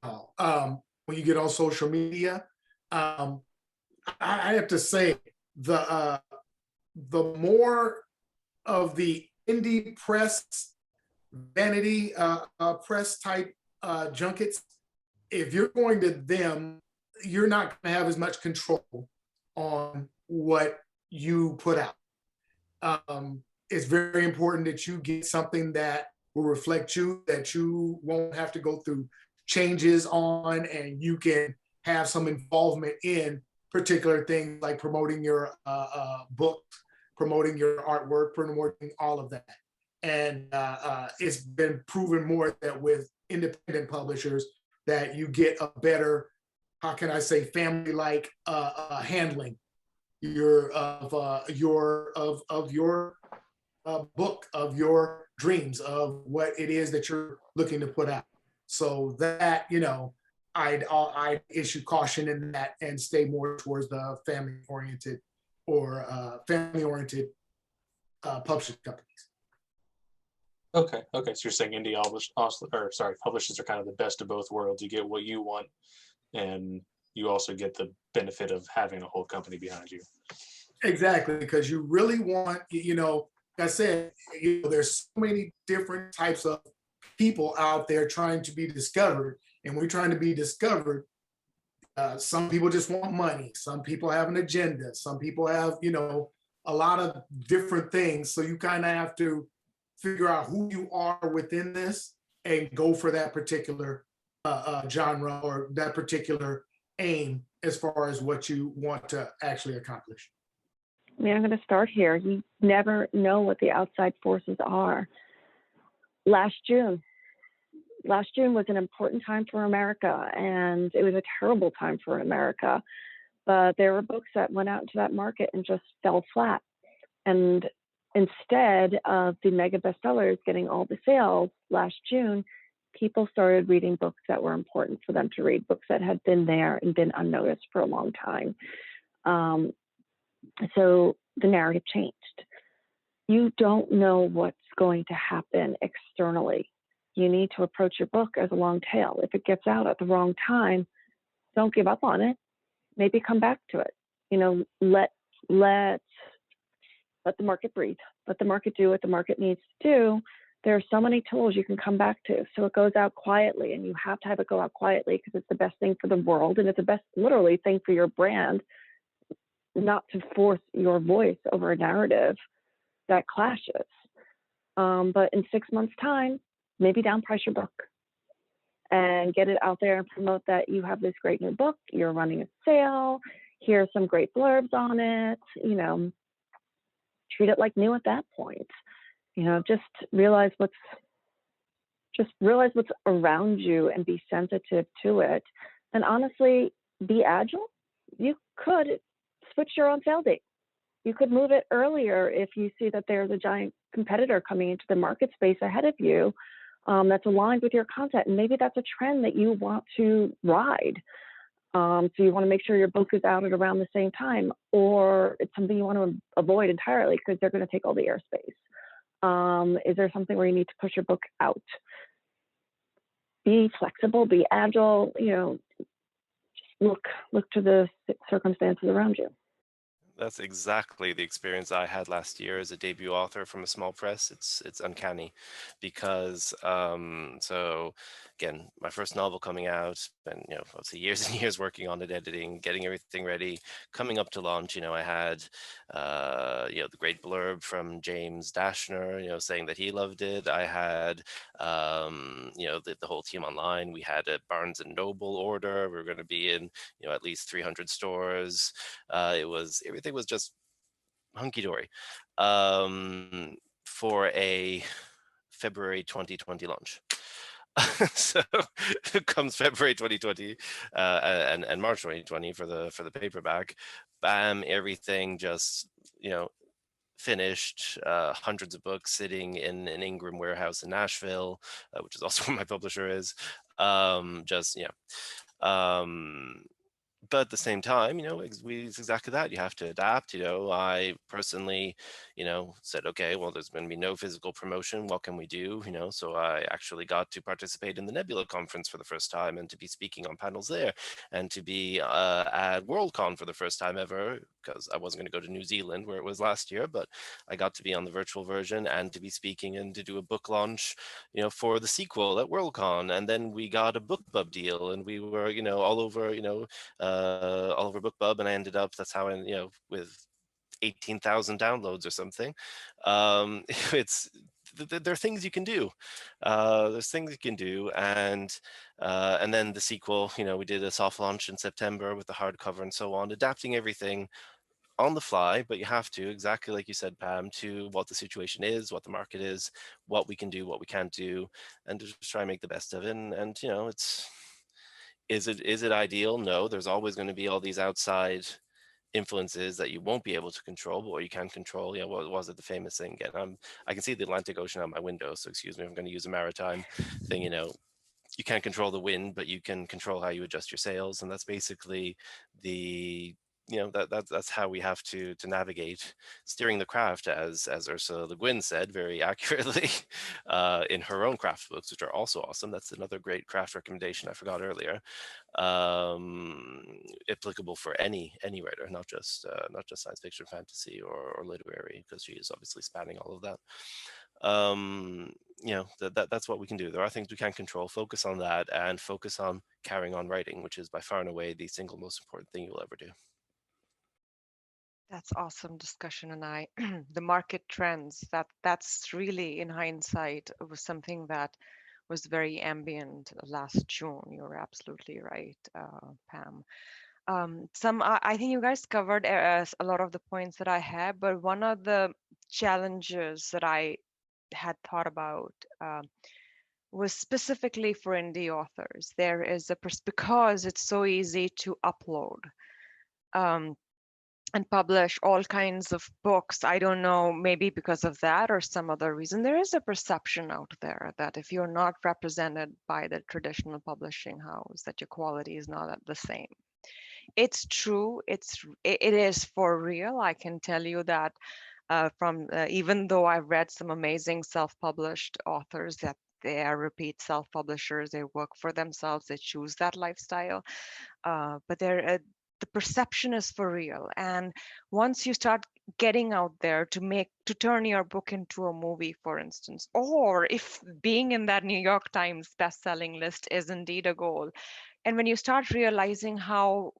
when you get on social media, I have to say the more of the indie press, vanity press type junkets, if you're going to them, you're not going to have as much control on what you put out. It's very important that you get something that will reflect you, that you won't have to go through changes on, and you can have some involvement in particular things like promoting your book, promoting your artwork, promoting all of that. And it's been proven more that with independent publishers that you get a better, how can I say, family-like handling of your book, of your dreams, of what it is that you're looking to put out. So that, you know, I'd issue caution in that and stay more towards the family-oriented or family-oriented publishing companies. Okay, okay. So you're saying indie publishers are kind of the best of both worlds. You get what you want, and you also get the benefit of having a whole company behind you. Exactly, because you really want, you know, like I said, you know, there's so many different types of people out there trying to be discovered, and we're trying to be discovered. Some people just want money. Some people have an agenda. Some people have, you know, a lot of different things. So you kind of have to figure out who you are within this and go for that particular genre or that particular aim as far as what you want to actually accomplish. I mean, I'm going to start here. You never know what the outside forces are. Last June was an important time for America, and it was a terrible time for America. But there were books that went out into that market and just fell flat. And instead of the mega bestsellers getting all the sales last June, people started reading books that were important for them to read, books that had been there and been unnoticed for a long time. So the narrative changed. You don't know what's going to happen externally. You need to approach your book as a long tail. If it gets out at the wrong time, don't give up on it. Maybe come back to it. You know, let the market breathe. Let the market do what the market needs to do. There are so many tools you can come back to. So it goes out quietly, and you have to have it go out quietly because it's the best thing for the world, and it's the best, literally, thing for your brand, not to force your voice over a narrative that clashes. But in 6 months' time, maybe downprice your book and get it out there and promote that you have this great new book, you're running a sale, here's some great blurbs on it, you know, treat it like new at that point. You know, just realize what's around you and be sensitive to it. And honestly, be agile. You could switch your own sale date. You could move it earlier if you see that there's a giant competitor coming into the market space ahead of you that's aligned with your content. And maybe that's a trend that you want to ride. So you want to make sure your book is out at around the same time, or it's something you want to avoid entirely because they're going to take all the airspace. Is there something where you need to push your book out? Be flexible, be agile, you know, just look to the circumstances around you. That's exactly the experience I had last year as a debut author from a small press. It's uncanny because so again, my first novel coming out, and you know, obviously years and years working on it, editing, getting everything ready, coming up to launch. You know, I had you know, the great blurb from James Dashner, you know, saying that he loved it. I had you know, the whole team online. We had a Barnes and Noble order. We were going to be in, you know, at least 300 stores. Everything was just hunky-dory for a February 2020 launch. So comes February 2020 and March 2020 for the paperback. Bam, everything just, you know, finished. Hundreds of books sitting in an Ingram warehouse in Nashville, which is also where my publisher is. Just, you know. But at the same time, you know, it's exactly that. You have to adapt. You know, I personally, you know, said, okay, well, there's going to be no physical promotion. What can we do? You know, so I actually got to participate in the Nebula conference for the first time and to be speaking on panels there and to be at Worldcon for the first time ever, because I wasn't going to go to New Zealand where it was last year, but I got to be on the virtual version and to be speaking and to do a book launch, you know, for the sequel at Worldcon. And then we got a BookBub deal and we were, you know, all over, you know, all over BookBub, and I ended up, that's how I, you know, with 18,000 downloads or something. It's there are things you can do. There's things you can do, and then the sequel. You know, we did a soft launch in September with the hardcover and so on, adapting everything on the fly, but you have to, exactly like you said, Pam, to what the situation is, what the market is, what we can do, what we can't do, and to just try and make the best of it. And you know, is it ideal? No, there's always going to be all these outside influences that you won't be able to control, but what you can control. Yeah, what was it, the famous thing again? I can see the Atlantic Ocean out my window, so excuse me if I'm going to use a maritime thing. You know, you can't control the wind, but you can control how you adjust your sails, and that's basically the that's how we have to navigate steering the craft, as Ursula Le Guin said very accurately in her own craft books, which are also awesome. That's another great craft recommendation I forgot earlier. Applicable for any writer, not just science fiction, fantasy, or literary, because she is obviously spanning all of that. You know, that's what we can do. There are things we can't control. Focus on that, and focus on carrying on writing, which is by far and away the single most important thing you'll ever do. That's awesome discussion, and the market trends, that's really, in hindsight, it was something that was very ambient last June. You're absolutely right, Pam. I think you guys covered a lot of the points that I had, but one of the challenges that I had thought about was specifically for indie authors. There is because it's so easy to upload and publish all kinds of books. I don't know, maybe because of that or some other reason, there is a perception out there that if you're not represented by the traditional publishing house, that your quality is not the same. It's true. It is for real. I can tell you that even though I've read some amazing self-published authors that they are repeat self-publishers, they work for themselves, they choose that lifestyle, but the perception is for real. And once you start getting out there to turn your book into a movie, for instance, or if being in that New York Times best-selling list is indeed a goal, and when you start realizing how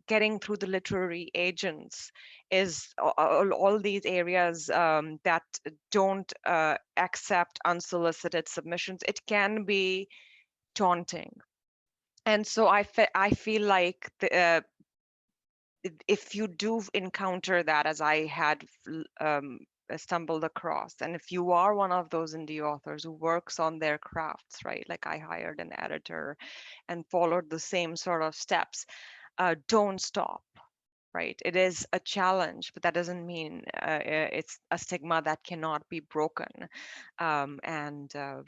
getting through the literary agents is all these areas that don't accept unsolicited submissions, it can be daunting. And so I feel like if you do encounter that, as I had stumbled across, and if you are one of those indie authors who works on their crafts, right, like I hired an editor and followed the same sort of steps, don't stop. Right, it is a challenge, but that doesn't mean it's a stigma that cannot be broken. And I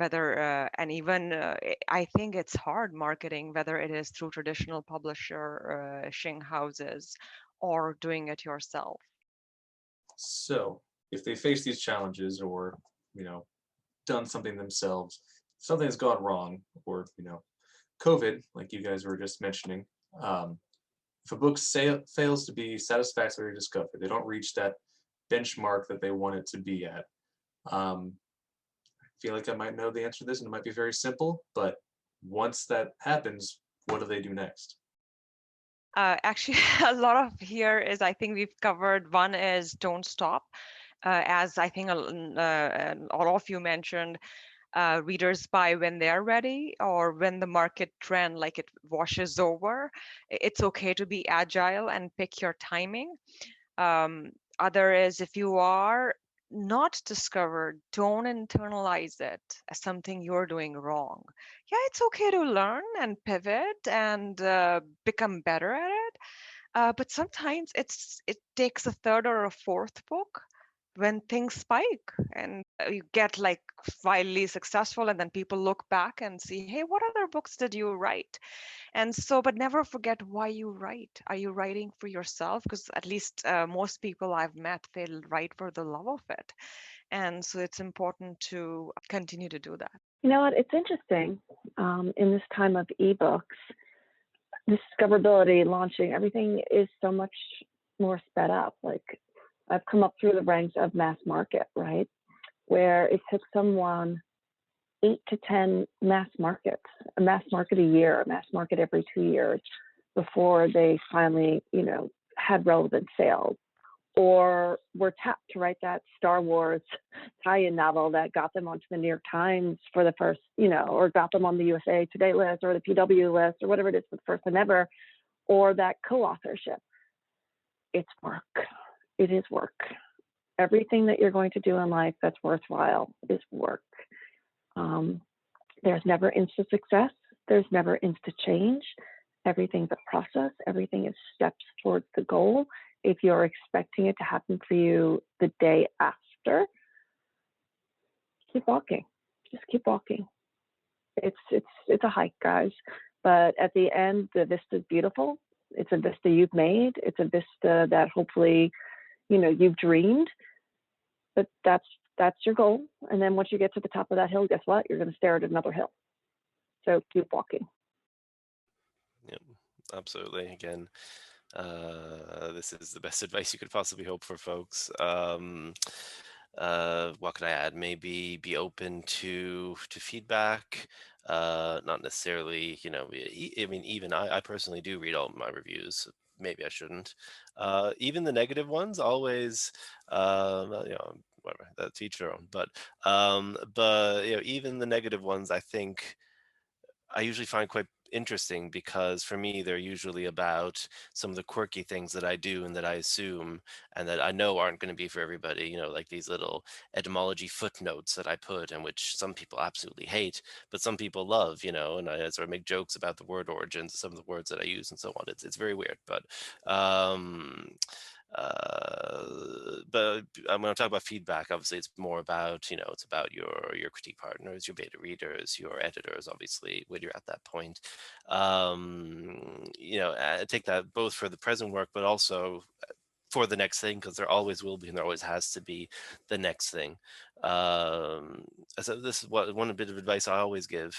think it's hard marketing, whether it is through traditional publishing houses or doing it yourself. So if they face these challenges, or done something themselves, something has gone wrong, or COVID, like you guys were just mentioning, if a book fails to be satisfactorily discovered, they don't reach that benchmark that they want it to be at. I feel like I might know the answer to this, and it might be very simple, but once that happens, what do they do next? Actually, a lot of here is, I think we've covered. One is don't stop. As I think all of you mentioned, readers buy when they're ready, or when the market trend, like, it washes over. It's okay to be agile and pick your timing. Other is, if you are not discovered, don't internalize it as something you're doing wrong. Yeah, it's okay to learn and pivot and become better at it. But sometimes it takes a third or a fourth book when things spike and you get like wildly successful, and then people look back and see, hey, what other books did you write? And so, but never forget why you write. Are you writing for yourself? Because at least most people I've met, they'll write for the love of it. And so it's important to continue to do that. You know what? It's interesting. In this time of ebooks, discoverability, launching, everything is so much more sped up. Like, I've come up through the ranks of mass market, right? Where it took someone 8 to 10 mass markets, a mass market a year, a mass market every 2 years, before they finally, had relevant sales. or were tapped to write that Star Wars tie-in novel that got them onto the New York Times for the first, or got them on the USA Today list or the PW list or whatever it is for the first time ever, or that co-authorship. It's work. It is work. Everything that you're going to do in life that's worthwhile is work. There's never instant success. There's never instant change. Everything's a process. Everything is steps towards the goal. If you're expecting it to happen for you the day after, keep walking. Just keep walking. It's a hike, guys. But at the end, the vista is beautiful. It's a vista you've made. It's a vista that hopefully, you've dreamed. But that's your goal. And then once you get to the top of that hill, guess what? You're going to stare at another hill. So keep walking. Yep, absolutely. Again, this is the best advice you could possibly hope for, folks. What could I add? Maybe be open to feedback. Not necessarily, even I personally do read all my reviews. Maybe I shouldn't. Even the negative ones, always, whatever, that's each their own. But even the negative ones, I think I usually find quite interesting, because for me they're usually about some of the quirky things that I do and that I assume and that I know aren't going to be for everybody, like these little etymology footnotes that I put, and which some people absolutely hate but some people love, and I sort of make jokes about the word origins of some of the words that I use and so on. It's very weird, but when I talk about feedback, obviously it's more about, it's about your critique partners, your beta readers, your editors, obviously, when you're at that point. Take that both for the present work, but also for the next thing, because there always will be and there always has to be the next thing. So this is one bit of advice I always give,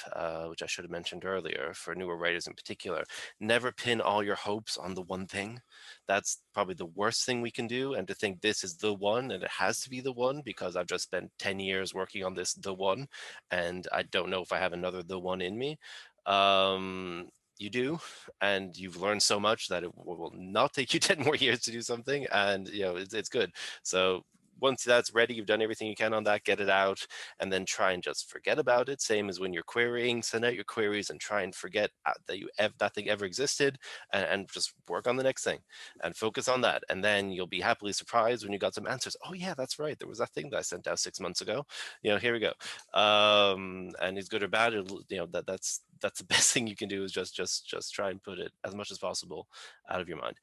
which I should have mentioned earlier for newer writers in particular. Never pin all your hopes on the one thing. That's probably the worst thing we can do, and to think this is the one and it has to be the one because I've just spent 10 years working on this the one and I don't know if I have another the one in me. You do, and you've learned so much that it will not take you 10 more years to do something, and it's good. So once that's ready, you've done everything you can on that, get it out, and then try and just forget about it. Same as when you're querying, send out your queries and try and forget that that thing ever existed, and just work on the next thing and focus on that. And then you'll be happily surprised when you got some answers. Oh yeah, that's right, there was that thing that I sent out 6 months ago. Here we go. And it's good or bad, that's the best thing you can do, is just try and put it as much as possible out of your mind.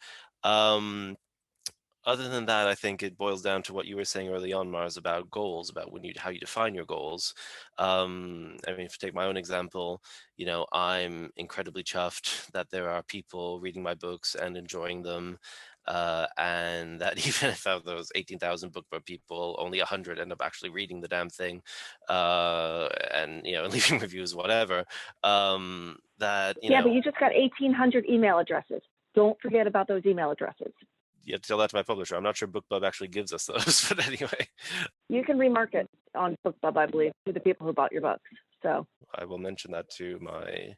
Other than that, I think it boils down to what you were saying early on, Mars, about goals, about how you define your goals. If you take my own example, I'm incredibly chuffed that there are people reading my books and enjoying them. And that even if out of those 18,000 book club people, only 100 end up actually reading the damn thing, and leaving reviews, whatever. But you just got 1,800 email addresses. Don't forget about those email addresses. You have to tell that to my publisher. I'm not sure BookBub actually gives us those, but anyway. You can remarket on BookBub, I believe, to the people who bought your books. So I will mention that to my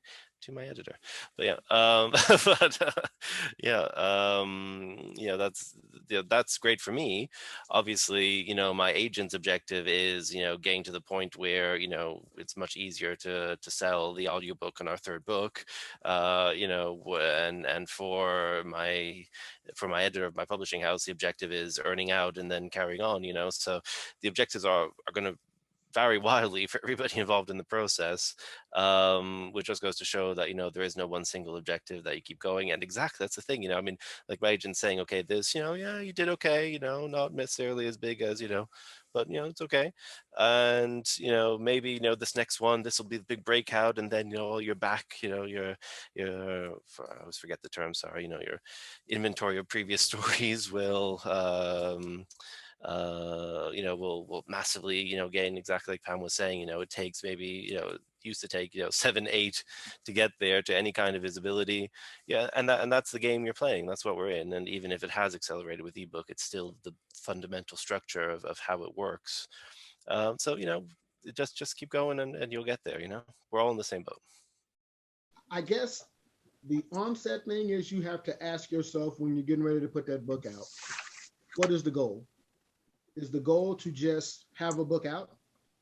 editor. But that's great for me. Obviously, my agent's objective is, getting to the point where, it's much easier to sell the audiobook on our third book, and for my editor of my publishing house, the objective is earning out and then carrying on, so the objectives are going to vary wildly for everybody involved in the process, which just goes to show that there is no one single objective that you keep going. And exactly, that's the thing, like my agent saying, okay, this, yeah, you did okay, not necessarily as big as, but it's okay. And maybe this next one, this will be the big breakout, and then you're back, your I always forget the term, sorry, your inventory of previous stories will will massively, gain, exactly like Pam was saying, it takes maybe, used to take, 7, 8 to get there to any kind of visibility. Yeah. And that's the game you're playing. That's what we're in. And even if it has accelerated with ebook, it's still the fundamental structure of how it works. So, just keep going and you'll get there. We're all in the same boat. I guess the onset thing is you have to ask yourself when you're getting ready to put that book out, what is the goal? Is the goal to just have a book out?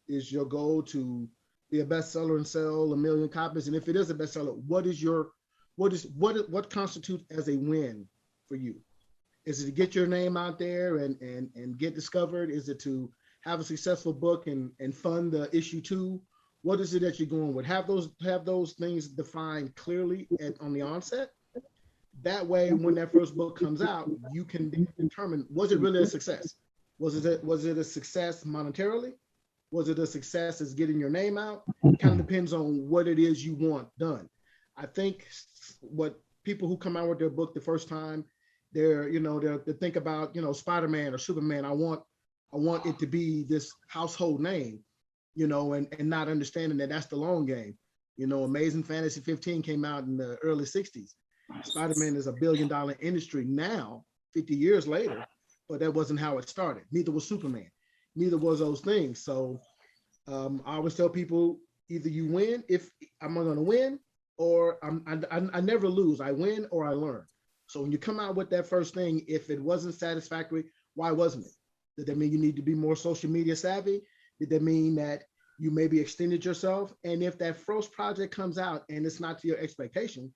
Is your goal to be a bestseller and sell 1 million copies? And if it is a bestseller, what constitutes as a win for you? Is it to get your name out there and get discovered? Is it to have a successful book and fund the issue 2? What is it that you're going with? Have those things defined clearly on the onset. That way, when that first book comes out, you can determine, was it really a success? Was it a success monetarily? Was it a success as getting your name out? It kind of depends on what it is you want done. I think what people who come out with their book the first time, they think about, Spider-Man or Superman. I want it to be this household name, and not understanding that that's the long game. Amazing Fantasy 15 came out in the early 60s. Spider-Man is $1 billion industry now, 50 years later, but that wasn't how it started. Neither was Superman. Neither was those things. So I always tell people, either you win, if I'm going to win, or I never lose. I win or I learn. So when you come out with that first thing, if it wasn't satisfactory, why wasn't it? Did that mean you need to be more social media savvy? Did that mean that you maybe extended yourself? And if that first project comes out and it's not to your expectation,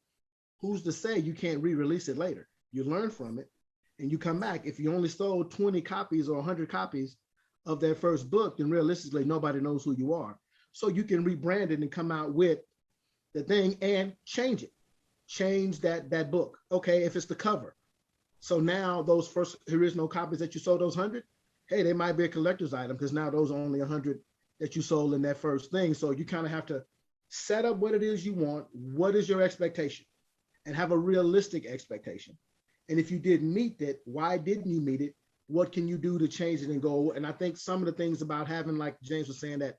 who's to say you can't re-release it later? You learn from it and you come back. If you only sold 20 copies or 100 copies of that first book, then realistically, nobody knows who you are. So you can rebrand it and come out with the thing and change it. Change that book. Okay, if it's the cover. So now those first original copies that you sold, those 100, hey, they might be a collector's item because now those are only 100 that you sold in that first thing. So you kind of have to set up what it is you want. What is your expectation? And have a realistic expectation. And if you didn't meet that, why didn't you meet it? What can you do to change it and go? And I think some of the things about having, like James was saying, that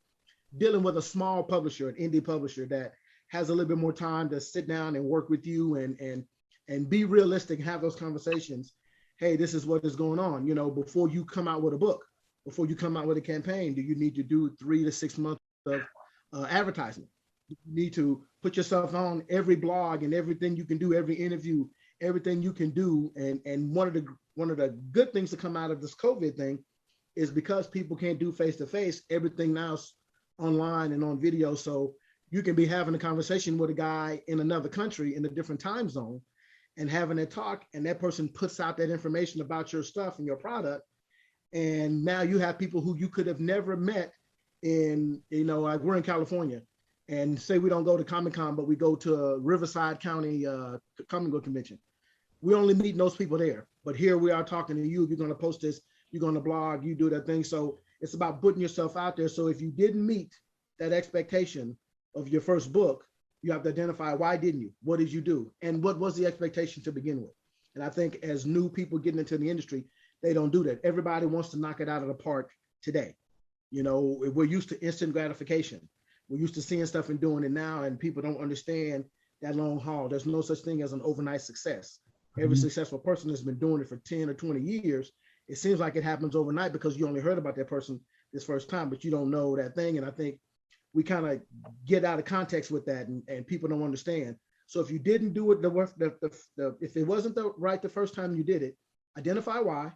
dealing with a small publisher, an indie publisher that has a little bit more time to sit down and work with you and be realistic, have those conversations. Hey, this is what is going on. Before you come out with a book, before you come out with a campaign, do you need to do 3 to 6 months of advertisement? You need to put yourself on every blog and everything you can do, every interview, everything you can do. And one of the good things to come out of this COVID thing is because people can't do face-to-face, everything now is online and on video. So you can be having a conversation with a guy in another country in a different time zone and having a talk, and that person puts out that information about your stuff and your product. And now you have people who you could have never met in, like we're in California, and say we don't go to Comic-Con, but we go to a Riverside County Comic-Con convention. We only meet those people there. But here we are talking to you. You're going to post this, you're going to blog, you do that thing. So it's about putting yourself out there. So if you didn't meet that expectation of your first book, you have to identify, why didn't you? What did you do? And what was the expectation to begin with? And I think as new people getting into the industry, they don't do that. Everybody wants to knock it out of the park today. We're used to instant gratification. We're used to seeing stuff and doing it now, and people don't understand that long haul. There's no such thing as an overnight success. Every successful person has been doing it for 10 or 20 years. It seems like it happens overnight because you only heard about that person this first time, but you don't know that thing. And I think we kind of get out of context with that, and people don't understand. So if you didn't do it, if it wasn't the first time you did it, identify why,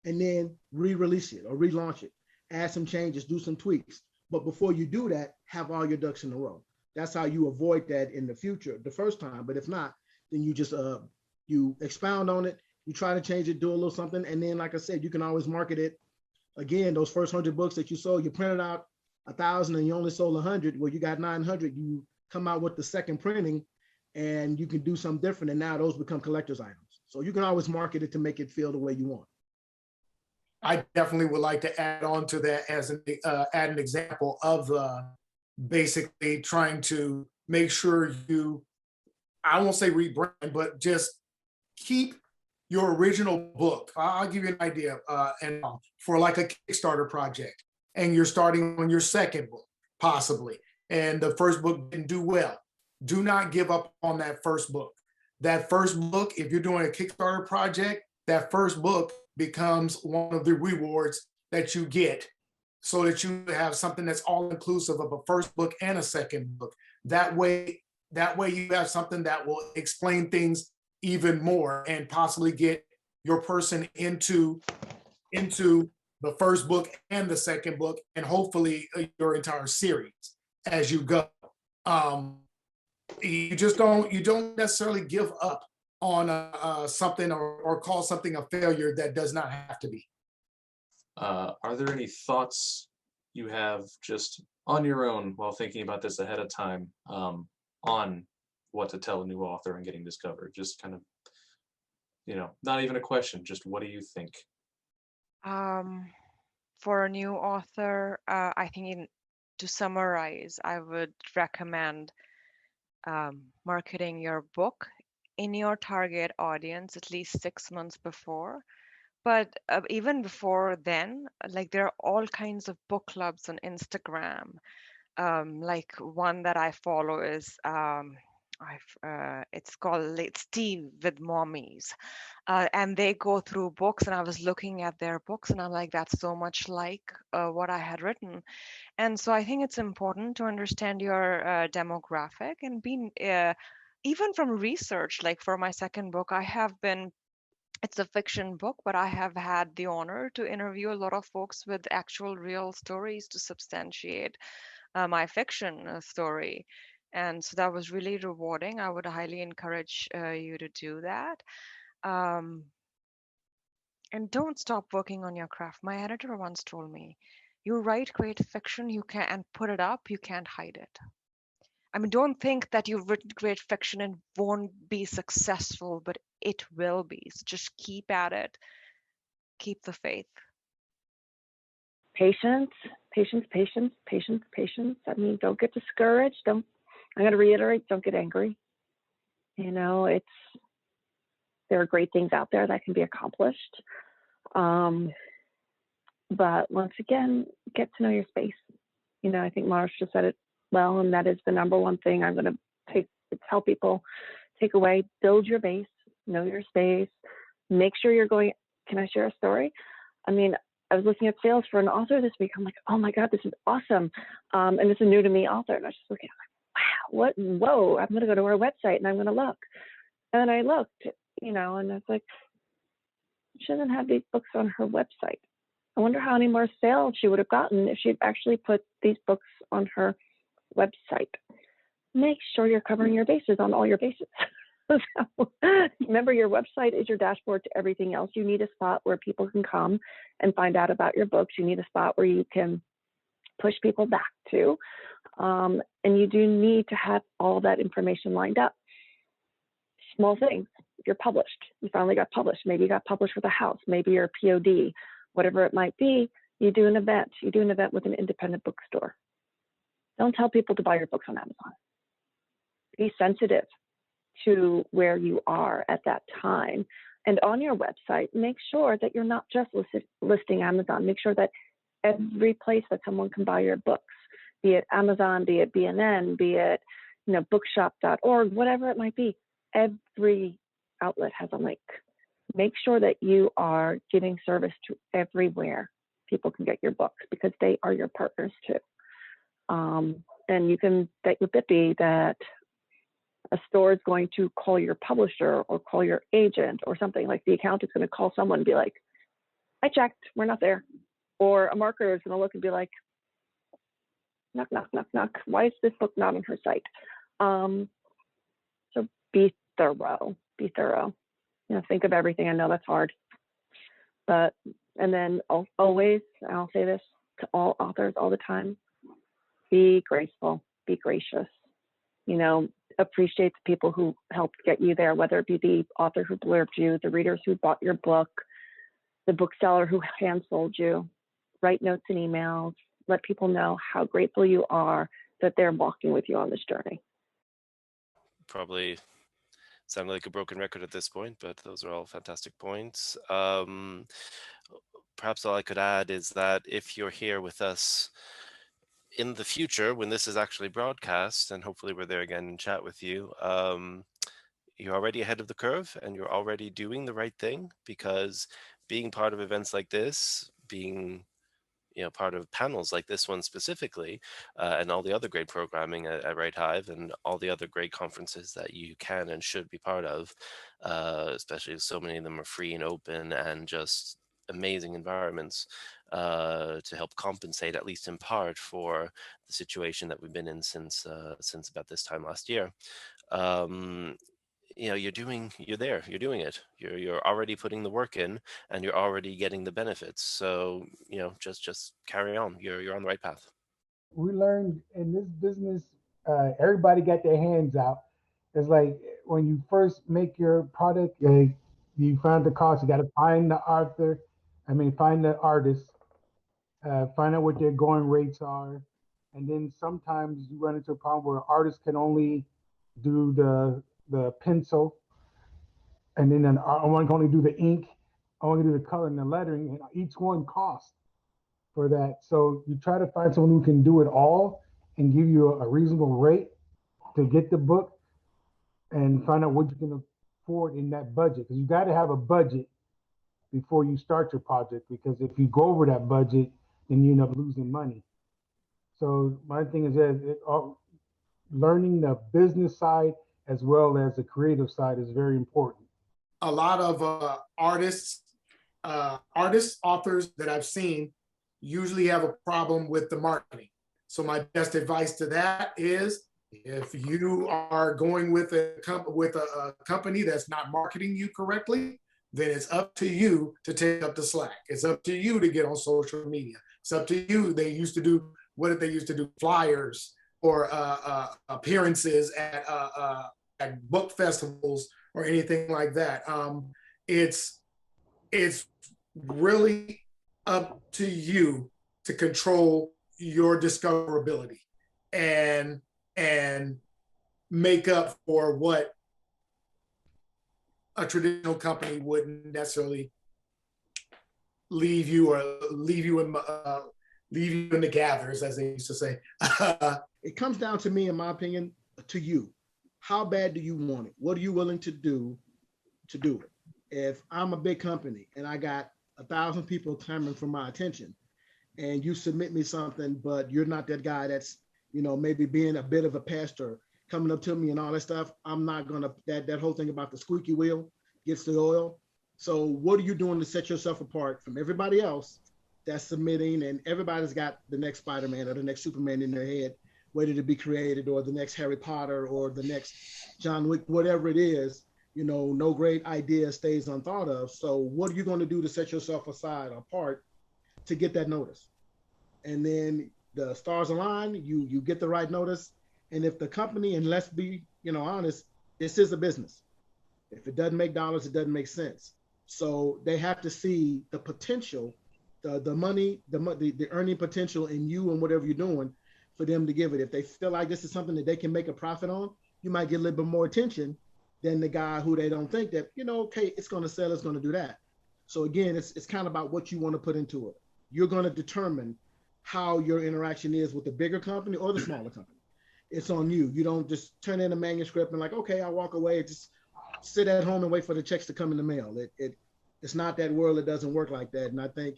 and then re-release it or relaunch it, add some changes, do some tweaks. But before you do that, have all your ducks in a row. That's how you avoid that in the future, the first time. But if not, then you just you expound on it, you try to change it, do a little something, and then, like I said, you can always market it. Again, those first 100 books that you sold, you printed out 1,000 and you only sold 100. Well, you got 900. You come out with the second printing, and you can do something different, and now those become collector's items. So you can always market it to make it feel the way you want. I definitely would like to add on to that as add an example of basically trying to make sure you, I won't say rebrand, but just keep your original book. I'll give you an idea. And for like a Kickstarter project, and you're starting on your second book, possibly, and the first book didn't do well, do not give up on that first book. That first book, if you're doing a Kickstarter project, that first book becomes one of the rewards that you get, so that you have something that's all inclusive of a first book and a second book. That way you have something that will explain things even more and possibly get your person into into the first book and the second book, and hopefully your entire series as you go. You don't necessarily give up on something or call something a failure that does not have to be. Are there any thoughts you have just on your own while thinking about this ahead of time, on what to tell a new author and getting discovered? Just kind of, not even a question, just what do you think? For a new author, I think to summarize, I would recommend marketing your book in your target audience at least 6 months before. But even before then, like there are all kinds of book clubs on Instagram. Like one that I follow is it's called It's Tea with Mommies, and they go through books. And I was looking at their books, and I'm like, that's so much like what I had written. And so I think it's important to understand your demographic and be even from research. Like for my second book, it's a fiction book, but I have had the honor to interview a lot of folks with actual real stories to substantiate my fiction story. And so that was really rewarding. I would highly encourage you to do that. And don't stop working on your craft. My editor once told me, you write great fiction, you can and put it up, you can't hide it. I mean, don't think that you've written great fiction and won't be successful, but it will be. So just keep at it. Keep the faith. Patience, patience, patience, patience, patience. I mean, don't get discouraged. I'm going to reiterate, don't get angry. There are great things out there that can be accomplished. But once again, get to know your space. I think Mars just said it well, and that is the number one thing I'm going to tell people, take away, build your base, know your space, make sure you're going. Can I share a story? I mean, I was looking at sales for an author this week. I'm like, oh my God, this is awesome. And this is a new to me author. And I was just looking, I'm like, wow, whoa, I'm going to go to her website and I'm going to look. And then I looked, and I was like, she doesn't have these books on her website. I wonder how many more sales she would have gotten if she'd actually put these books on her website. Make sure you're covering your bases on all your bases. So, remember, your website is your dashboard to everything else. You need a spot where people can come and find out about your books. You need a spot where you can push people back to. And you do need to have all that information lined up. Small things. If you're published, you finally got published. Maybe you got published with a house. Maybe you're a POD, whatever it might be. You do an event. You do an event with an independent bookstore. Don't tell people to buy your books on Amazon. Be sensitive to where you are at that time. And on your website, make sure that you're not just listing Amazon. Make sure that every place that someone can buy your books, be it Amazon, be it BNN, be it bookshop.org, whatever it might be, every outlet has a link. Make sure that you are giving service to everywhere people can get your books, because they are your partners too. And you can bet your bippy that a store is going to call your publisher or call your agent or something. Like the account is going to call someone and be like, I checked, we're not there. Or a marketer is going to look and be like, knock, knock, knock, knock. Why is this book not on her site? So be thorough, be thorough. Think of everything. I know that's hard. And then always, I'll say this to all authors all the time, be graceful, be gracious, appreciate the people who helped get you there, whether it be the author who blurbed you, the readers who bought your book, the bookseller who hand sold you. Write notes and emails, let people know how grateful you are that they're walking with you on this journey. Probably sounded like a broken record at this point, but those are all fantastic points. Perhaps all I could add is that if you're here with us in the future, when this is actually broadcast, and hopefully we're there again and chat with you, you're already ahead of the curve and you're already doing the right thing, because being part of events like this, being part of panels like this one specifically, and all the other great programming at Right Hive and all the other great conferences that you can and should be part of, especially so many of them are free and open and just amazing environments to help compensate, at least in part, for the situation that we've been in since about this time last year. You know, you're doing it. You're already putting the work in, and you're already getting the benefits. So, you know, just carry on. You're on the right path. We learned in this business, everybody got their hands out. It's like when you first make your product, you find the cost. You got to find the author. Find the artist. Find out what their going rates are, and then sometimes you run into a problem where artists can only do the pencil, and then I want to only do the ink. I want to do the color and the lettering, and each one costs for that. So you try to find someone who can do it all and give you a reasonable rate to get the book, and find out what you can afford in that budget. Because you got to have a budget before you start your project, because if you go over that budget, then you end up losing money. So my thing is that learning the business side as well as the creative side is very important. A lot of artists, authors that I've seen usually have a problem with the marketing. So my best advice to that is, if you are going with a company that's not marketing you correctly, then it's up to you to take up the slack. It's up to you to get on social media. It's up to you. What did they used to do? Flyers or appearances at book festivals or anything like that. It's really up to you to control your discoverability and make up for what a traditional company wouldn't necessarily leave you in the gathers, as they used to say. It comes down to me, in my opinion, to you. How bad do you want it? What are you willing to do it? If I'm a big company and I got 1,000 people clamoring for my attention, and you submit me something, but you're not that guy that's, maybe being a bit of a pastor, coming up to me and all that stuff, I'm not gonna, that whole thing about the squeaky wheel gets the oil. So what are you doing to set yourself apart from everybody else that's submitting, and everybody's got the next Spider-Man or the next Superman in their head, waiting to be created, or the next Harry Potter or the next John Wick, whatever it is, no great idea stays unthought of. So what are you going to do to set yourself apart to get that notice? And then the stars align, you get the right notice. And if the company, and let's be, honest, this is a business. If it doesn't make dollars, it doesn't make sense. So they have to see the potential, the money, the earning potential in you and whatever you're doing for them to give it. If they feel like this is something that they can make a profit on, you might get a little bit more attention than the guy who they don't think that, okay, it's going to sell, it's going to do that. So again, it's kind of about what you want to put into it. You're going to determine how your interaction is with the bigger company or the smaller company. It's on you. You don't just turn in a manuscript and like, okay, I'll walk away. Just sit at home and wait for the checks to come in the mail. It's not that world. It doesn't work like that. And I think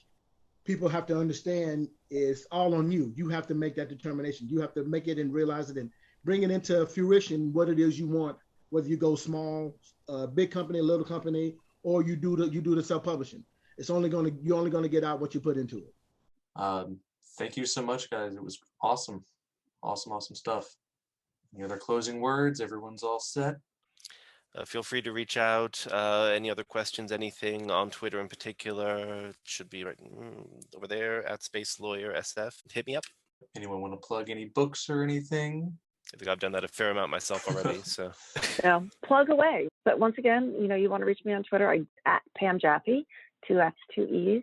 people have to understand it's all on you. You have to make that determination. You have to make it and realize it and bring it into fruition what it is you want, whether you go small, big company, little company, or you do the self-publishing. You're only gonna get out what you put into it. Thank you so much, guys. It was awesome. Awesome stuff. Any other closing words? Everyone's all set? Feel free to reach out. Any other questions, anything on Twitter in particular, should be right over there at Space Lawyer SF. Hit me up. Anyone want to plug any books or anything? I think I've done that a fair amount myself already. So Yeah, plug away. But once again, you want to reach me on Twitter, at Pam Jaffee, 2 F's, 2 E's.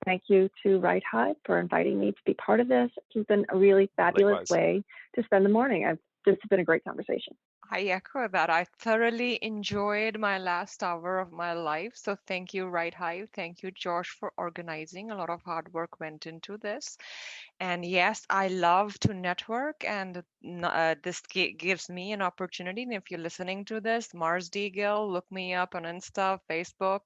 Thank you to Right Hive for inviting me to be part of this. It's been a really fabulous way to spend the morning. This has been a great conversation. I echo that. I thoroughly enjoyed my last hour of my life. So thank you, Right Hive. Thank you, Josh, for organizing. A lot of hard work went into this. And yes, I love to network, and this gives me an opportunity. And if you're listening to this, Mars D. Gill, look me up on Insta, Facebook,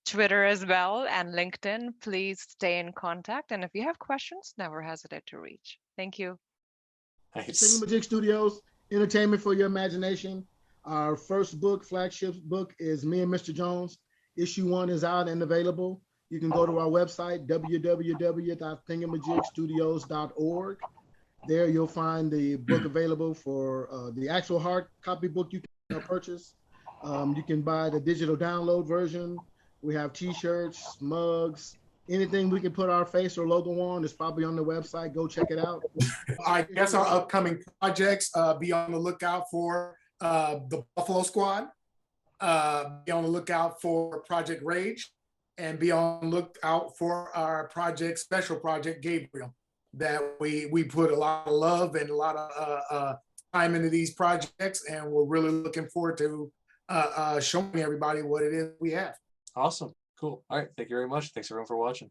Twitter as well, and LinkedIn. Please stay in contact. And if you have questions, never hesitate to reach. Thank you. Nice. Singamajig Studios, entertainment for your imagination. Our first book, flagship book, is Me and Mr. Jones. Issue 1 is out and available. you can go to our website, www.thingamajigstudios.org. There you'll find the book available for the actual hard copy book you can purchase. You can buy the digital download version. We have t-shirts, mugs, anything we can put our face or logo on is probably on the website. Go check it out. I guess our upcoming projects, be on the lookout for the Buffalo Squad, be on the lookout for Project Rage, and be on the lookout for our special project Gabriel, that we put a lot of love and a lot of time into these projects, and we're really looking forward to showing everybody what it is we have. Awesome. Cool. All right. Thank you very much. Thanks everyone for watching.